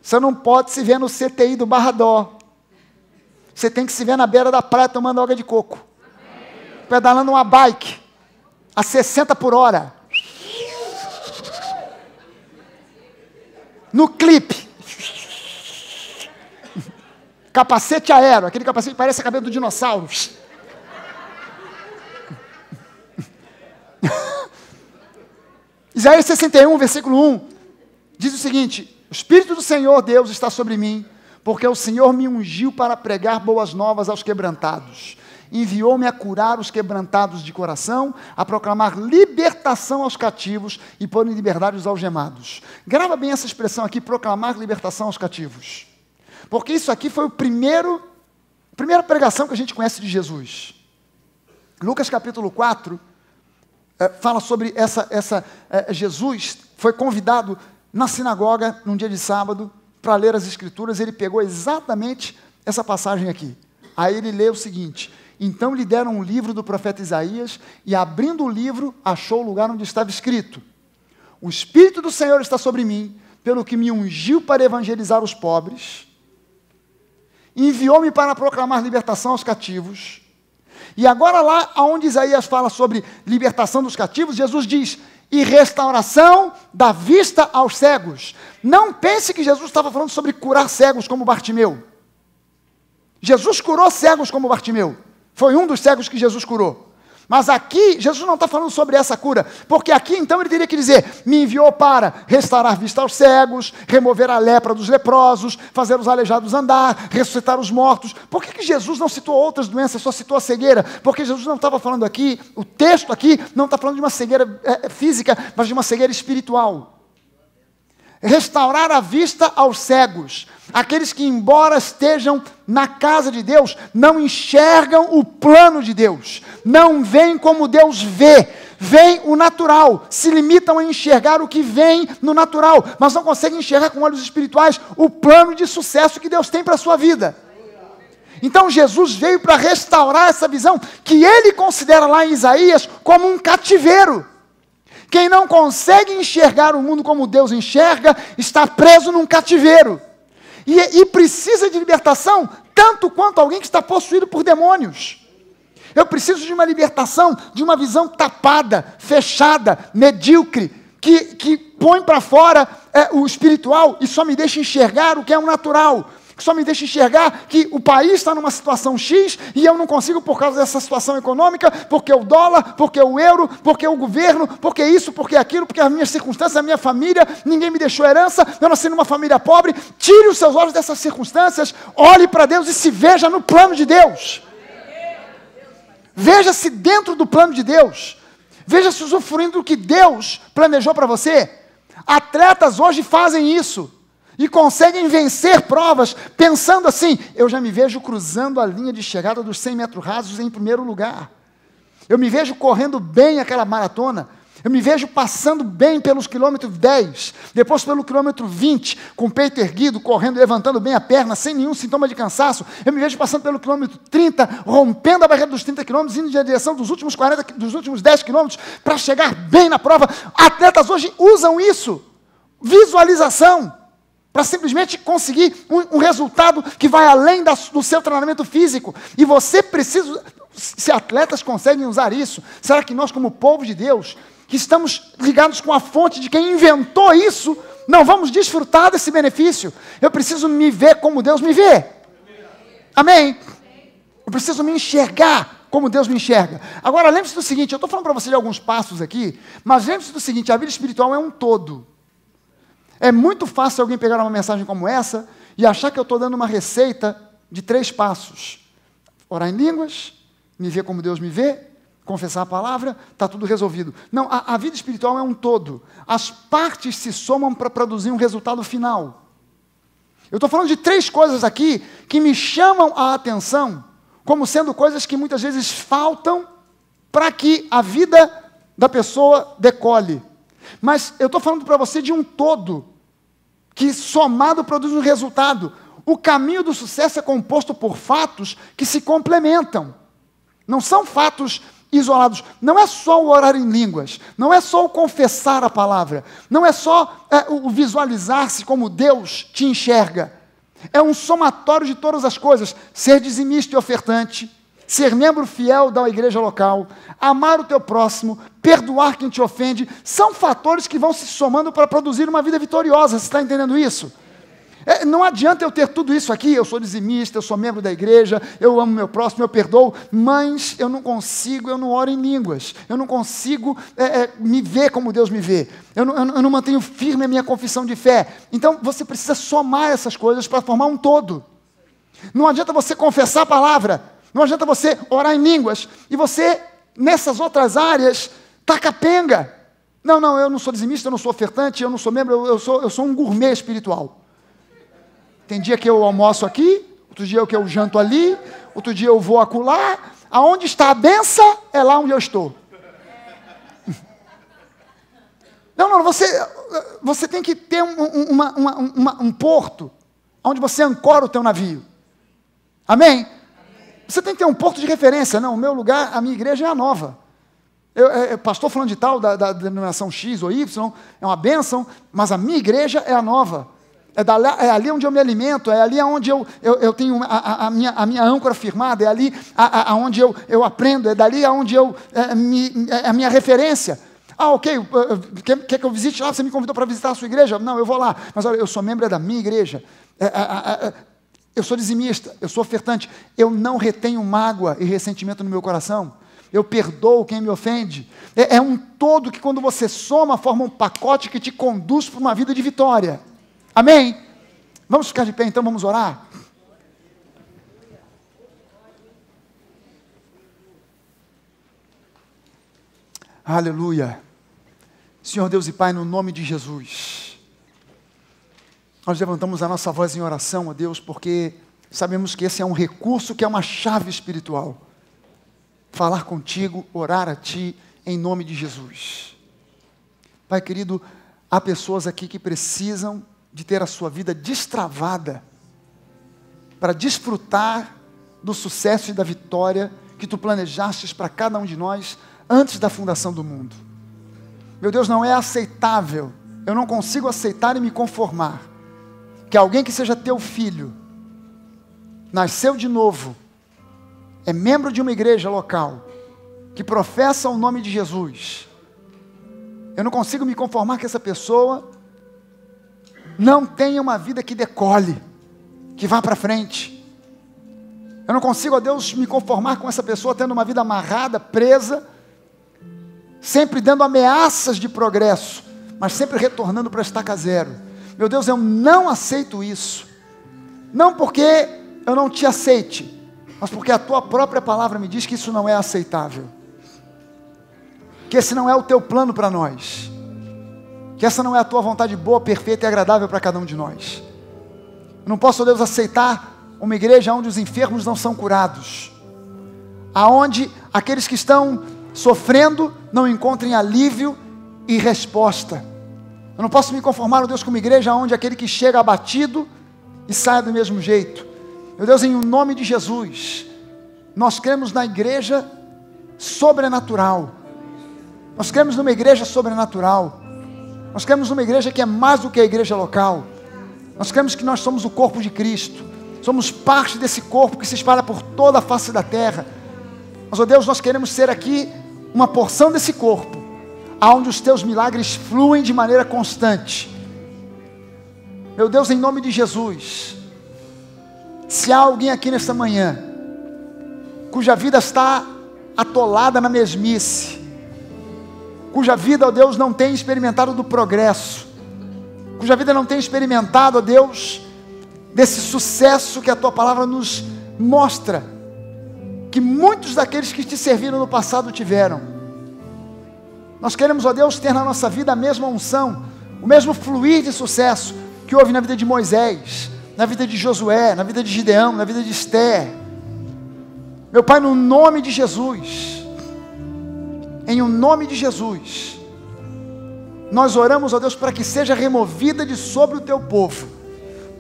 Você não pode se ver no CTI do Barradó. Você tem que se ver na beira da praia tomando água de coco. Pedalando uma bike a 60 por hora. No clipe. Capacete aéreo. Aquele capacete que parece a cabeça do dinossauro. Isaías 61, versículo 1, diz o seguinte, o Espírito do Senhor Deus está sobre mim, porque o Senhor me ungiu para pregar boas novas aos quebrantados. Enviou-me a curar os quebrantados de coração, a proclamar libertação aos cativos e pôr em liberdade os algemados. Grava bem essa expressão aqui, proclamar libertação aos cativos. Porque isso aqui foi a primeira pregação que a gente conhece de Jesus. Lucas capítulo 4 fala sobre Jesus foi convidado na sinagoga num dia de sábado para ler as escrituras. Ele pegou exatamente essa passagem aqui. Aí ele lê o seguinte: então lhe deram um livro do profeta Isaías, e abrindo o livro, achou o lugar onde estava escrito: o Espírito do Senhor está sobre mim, pelo que me ungiu para evangelizar os pobres, enviou-me para proclamar libertação aos cativos. E agora lá onde Isaías fala sobre libertação dos cativos, Jesus diz: e restauração da vista aos cegos. Não pense que Jesus estava falando sobre curar cegos como Bartimeu. Jesus curou cegos como Bartimeu. Foi um dos cegos que Jesus curou. Mas aqui, Jesus não está falando sobre essa cura, porque aqui então ele teria que dizer: me enviou para restaurar vista aos cegos, remover a lepra dos leprosos, fazer os aleijados andar, ressuscitar os mortos. Por que Jesus não citou outras doenças, só citou a cegueira? Porque Jesus não estava falando aqui, o texto aqui não está falando de uma cegueira física, mas de uma cegueira espiritual. Restaurar a vista aos cegos, aqueles que, embora estejam na casa de Deus, não enxergam o plano de Deus, não veem como Deus vê, veem o natural, se limitam a enxergar o que vem no natural, mas não conseguem enxergar com olhos espirituais o plano de sucesso que Deus tem para a sua vida. Então Jesus veio para restaurar essa visão, que ele considera lá em Isaías como um cativeiro. Quem não consegue enxergar o mundo como Deus enxerga, está preso num cativeiro. E precisa de libertação, tanto quanto alguém que está possuído por demônios. Eu preciso de uma libertação, de uma visão tapada, fechada, medíocre, que põe para fora o espiritual e só me deixa enxergar o que é o natural. Só me deixa enxergar que o país está numa situação X e eu não consigo por causa dessa situação econômica, porque o dólar, porque o euro, porque o governo, porque isso, porque aquilo, porque as minhas circunstâncias, a minha família, ninguém me deixou herança, eu nasci numa família pobre. Tire os seus olhos dessas circunstâncias, olhe para Deus e se veja no plano de Deus. Veja-se dentro do plano de Deus. Veja-se usufruindo do que Deus planejou para você. Atletas hoje fazem isso. E conseguem vencer provas pensando assim: eu já me vejo cruzando a linha de chegada dos 100 metros rasos em primeiro lugar. Eu me vejo correndo bem aquela maratona. Eu me vejo passando bem pelos quilômetros 10, depois pelo quilômetro 20, com o peito erguido, correndo, levantando bem a perna, sem nenhum sintoma de cansaço. Eu me vejo passando pelo quilômetro 30, rompendo a barreira dos 30 quilômetros, indo na direção dos últimos 40, dos últimos 10 quilômetros, para chegar bem na prova. Atletas hoje usam isso, visualização, para simplesmente conseguir um resultado que vai além do seu treinamento físico. E você precisa, se atletas conseguem usar isso, será que nós, como povo de Deus, que estamos ligados com a fonte de quem inventou isso, não vamos desfrutar desse benefício? Eu preciso me ver como Deus me vê. Amém? Eu preciso me enxergar como Deus me enxerga. Agora, lembre-se do seguinte, eu estou falando para você de alguns passos aqui, mas lembre-se do seguinte: a vida espiritual é um todo. É muito fácil alguém pegar uma mensagem como essa e achar que eu estou dando uma receita de 3 passos. Orar em línguas, me ver como Deus me vê, confessar a palavra, está tudo resolvido. Não, a vida espiritual é um todo. As partes se somam para produzir um resultado final. Eu estou falando de 3 coisas aqui que me chamam a atenção, como sendo coisas que muitas vezes faltam para que a vida da pessoa decole. Mas eu estou falando para você de um todo, que somado produz um resultado. O caminho do sucesso é composto por fatos que se complementam. Não são fatos isolados. Não é só o orar em línguas, não é só o confessar a palavra, não é só o visualizar-se como Deus te enxerga. É um somatório de todas as coisas. Ser dizimista e ofertante, ser membro fiel da igreja local, amar o teu próximo, perdoar quem te ofende, são fatores que vão se somando para produzir uma vida vitoriosa. Você está entendendo isso? Não adianta eu ter tudo isso aqui, eu sou dizimista, eu sou membro da igreja, eu amo meu próximo, eu perdoo, mas eu não consigo, eu não oro em línguas, eu não consigo me ver como Deus me vê, eu não mantenho firme a minha confissão de fé. Então você precisa somar essas coisas para formar um todo. Não adianta você confessar a palavra, não adianta você orar em línguas, e você, nessas outras áreas, tá capenga. Não, eu não sou dizimista, eu não sou ofertante, eu não sou membro, eu sou um gourmet espiritual. Tem dia que eu almoço aqui, outro dia que eu janto ali, outro dia eu vou acolá. Aonde está a benção, é lá onde eu estou. Não, você tem que ter um porto, onde você ancora o teu navio. Amém? Você tem que ter um porto de referência. Não, o meu lugar, a minha igreja é a nova. Pastor falando de tal, da denominação X ou Y, é uma bênção, mas a minha igreja é a nova. É ali onde eu me alimento, é ali onde eu tenho a minha âncora firmada, é ali onde eu aprendo, é dali onde é a minha referência. Ok, quer que eu visite lá? Você me convidou para visitar a sua igreja? Não, eu vou lá. Mas olha, eu sou membro da minha igreja. Eu sou dizimista, eu sou ofertante. Eu não retenho mágoa e ressentimento no meu coração. Eu perdoo quem me ofende. É um todo que, quando você soma, forma um pacote que te conduz para uma vida de vitória. Amém? Vamos ficar de pé, então, vamos orar? Aleluia. Senhor Deus e Pai, no nome de Jesus, nós levantamos a nossa voz em oração, ó Deus, porque sabemos que esse é um recurso, que é uma chave espiritual. Falar contigo, orar a Ti, em nome de Jesus. Pai querido, há pessoas aqui que precisam de ter a sua vida destravada para desfrutar do sucesso e da vitória que Tu planejastes para cada um de nós antes da fundação do mundo. Meu Deus, não é aceitável, eu não consigo aceitar e me conformar que alguém que seja Teu filho, nasceu de novo, é membro de uma igreja local, que professa o nome de Jesus, eu não consigo me conformar que essa pessoa não tenha uma vida que decole, que vá para frente. Eu não consigo, ó Deus, me conformar com essa pessoa tendo uma vida amarrada, presa, sempre dando ameaças de progresso, mas sempre retornando para a estaca zero. Meu Deus, eu não aceito isso. Não porque eu não te aceite, mas porque a Tua própria palavra me diz que isso não é aceitável. Que esse não é o Teu plano para nós. Que essa não é a Tua vontade boa, perfeita e agradável para cada um de nós. Eu não posso, ó Deus, aceitar uma igreja onde os enfermos não são curados, aonde aqueles que estão sofrendo não encontrem alívio e resposta. Eu não posso me conformar, ó Deus, com uma igreja onde aquele que chega abatido e sai do mesmo jeito. Meu Deus, em nome de Jesus, nós cremos na igreja sobrenatural. Nós cremos numa igreja sobrenatural. Nós cremos numa igreja que é mais do que a igreja local. Nós cremos que nós somos o corpo de Cristo. Somos parte desse corpo que se espalha por toda a face da terra. Mas, ó Deus, nós queremos ser aqui uma porção desse corpo, aonde os Teus milagres fluem de maneira constante. Meu Deus, em nome de Jesus, se há alguém aqui nesta manhã, cuja vida está atolada na mesmice, cuja vida, ó Deus, não tem experimentado do progresso, cuja vida não tem experimentado, ó Deus, desse sucesso que a Tua palavra nos mostra, que muitos daqueles que Te serviram no passado tiveram. Nós queremos, ó Deus, ter na nossa vida a mesma unção, o mesmo fluir de sucesso que houve na vida de Moisés, na vida de Josué, na vida de Gideão, na vida de Esther. Meu Pai, no nome de Jesus, em o nome de Jesus, nós oramos, ó Deus, para que seja removida de sobre o Teu povo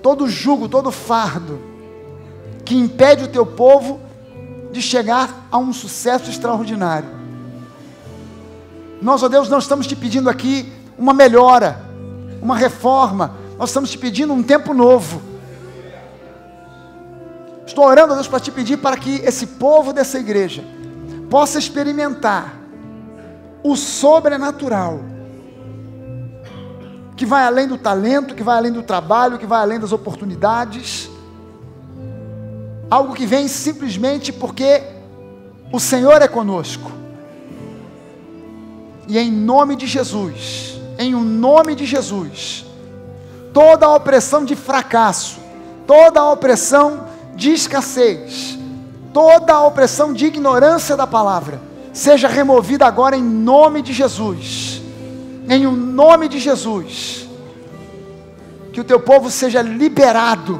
todo jugo, todo fardo que impede o Teu povo de chegar a um sucesso extraordinário. Nós, ó Deus, não estamos Te pedindo aqui uma melhora, uma reforma, nós estamos Te pedindo um tempo novo. Estou orando, ó Deus, para Te pedir para que esse povo dessa igreja possa experimentar o sobrenatural, que vai além do talento, que vai além do trabalho, que vai além das oportunidades. Algo que vem simplesmente porque o Senhor é conosco. E em nome de Jesus, em o nome de Jesus, toda a opressão de fracasso, toda a opressão de escassez, toda a opressão de ignorância da palavra, seja removida agora em nome de Jesus. Em o nome de Jesus, que o teu povo seja liberado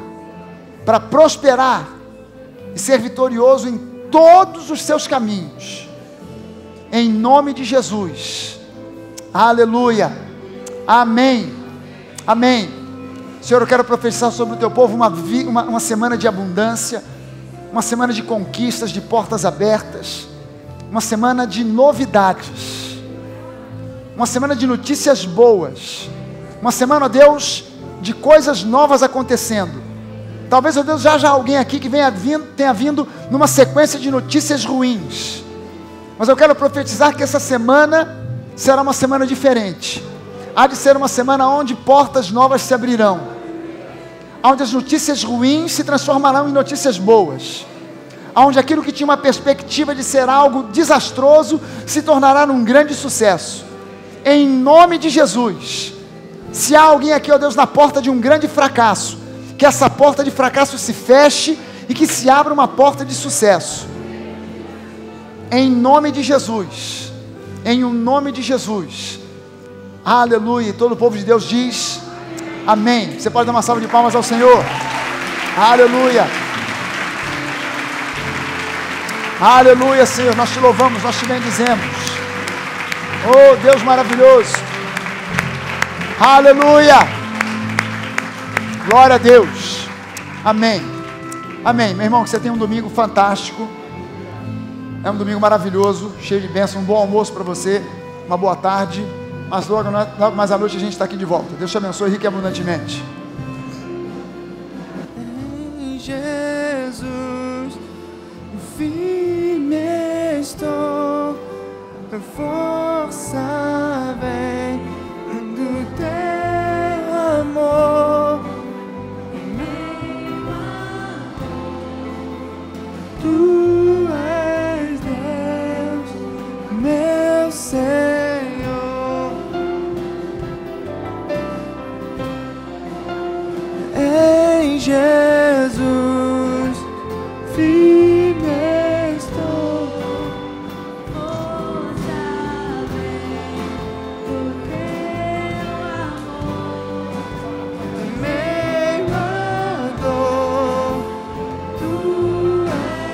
para prosperar e ser vitorioso em todos os seus caminhos, em nome de Jesus. Aleluia, amém, amém. Senhor, eu quero profetizar sobre o teu povo uma semana de abundância, uma semana de conquistas, de portas abertas, uma semana de novidades, uma semana de notícias boas, uma semana, ó Deus, de coisas novas acontecendo. Talvez, ó Deus, já haja alguém aqui que tenha vindo numa sequência de notícias ruins, mas eu quero profetizar que essa semana será uma semana diferente. Há de ser uma semana onde portas novas se abrirão, onde as notícias ruins se transformarão em notícias boas, onde aquilo que tinha uma perspectiva de ser algo desastroso se tornará num grande sucesso. Em nome de Jesus, se há alguém aqui, ó Deus, na porta de um grande fracasso, que essa porta de fracasso se feche e que se abra uma porta de sucesso. Em nome de Jesus, em o nome de Jesus. Aleluia. E todo o povo de Deus diz amém. Você pode dar uma salva de palmas ao Senhor. Aleluia. Aleluia, Senhor. Nós te louvamos, nós te bendizemos. Oh, Deus maravilhoso. Aleluia. Glória a Deus. Amém. Amém. Meu irmão, que você tenha um domingo fantástico. É um domingo maravilhoso, cheio de bênção. Um bom almoço para você. Uma boa tarde. Mas logo mais à noite a gente está aqui de volta. Deus te abençoe rico e abundantemente. Em Jesus, firme estou, a força vem do teu amor. Tu és Deus, meu Senhor. Em Jesus, firme estou, força vem do teu amor. Meio à dor, tu és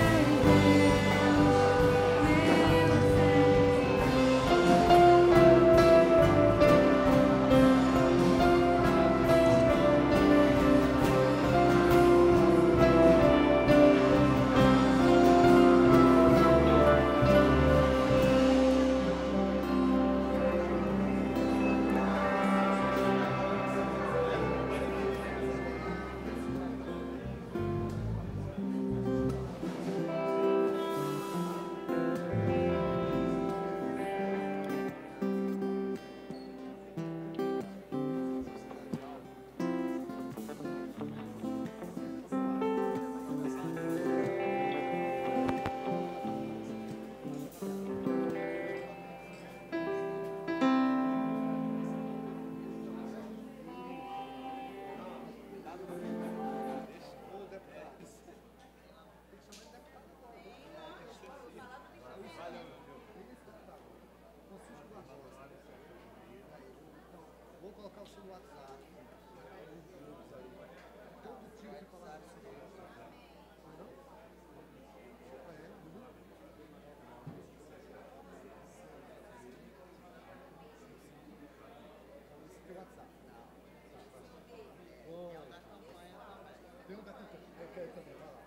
Tem um daqui, ok, também, vai lá.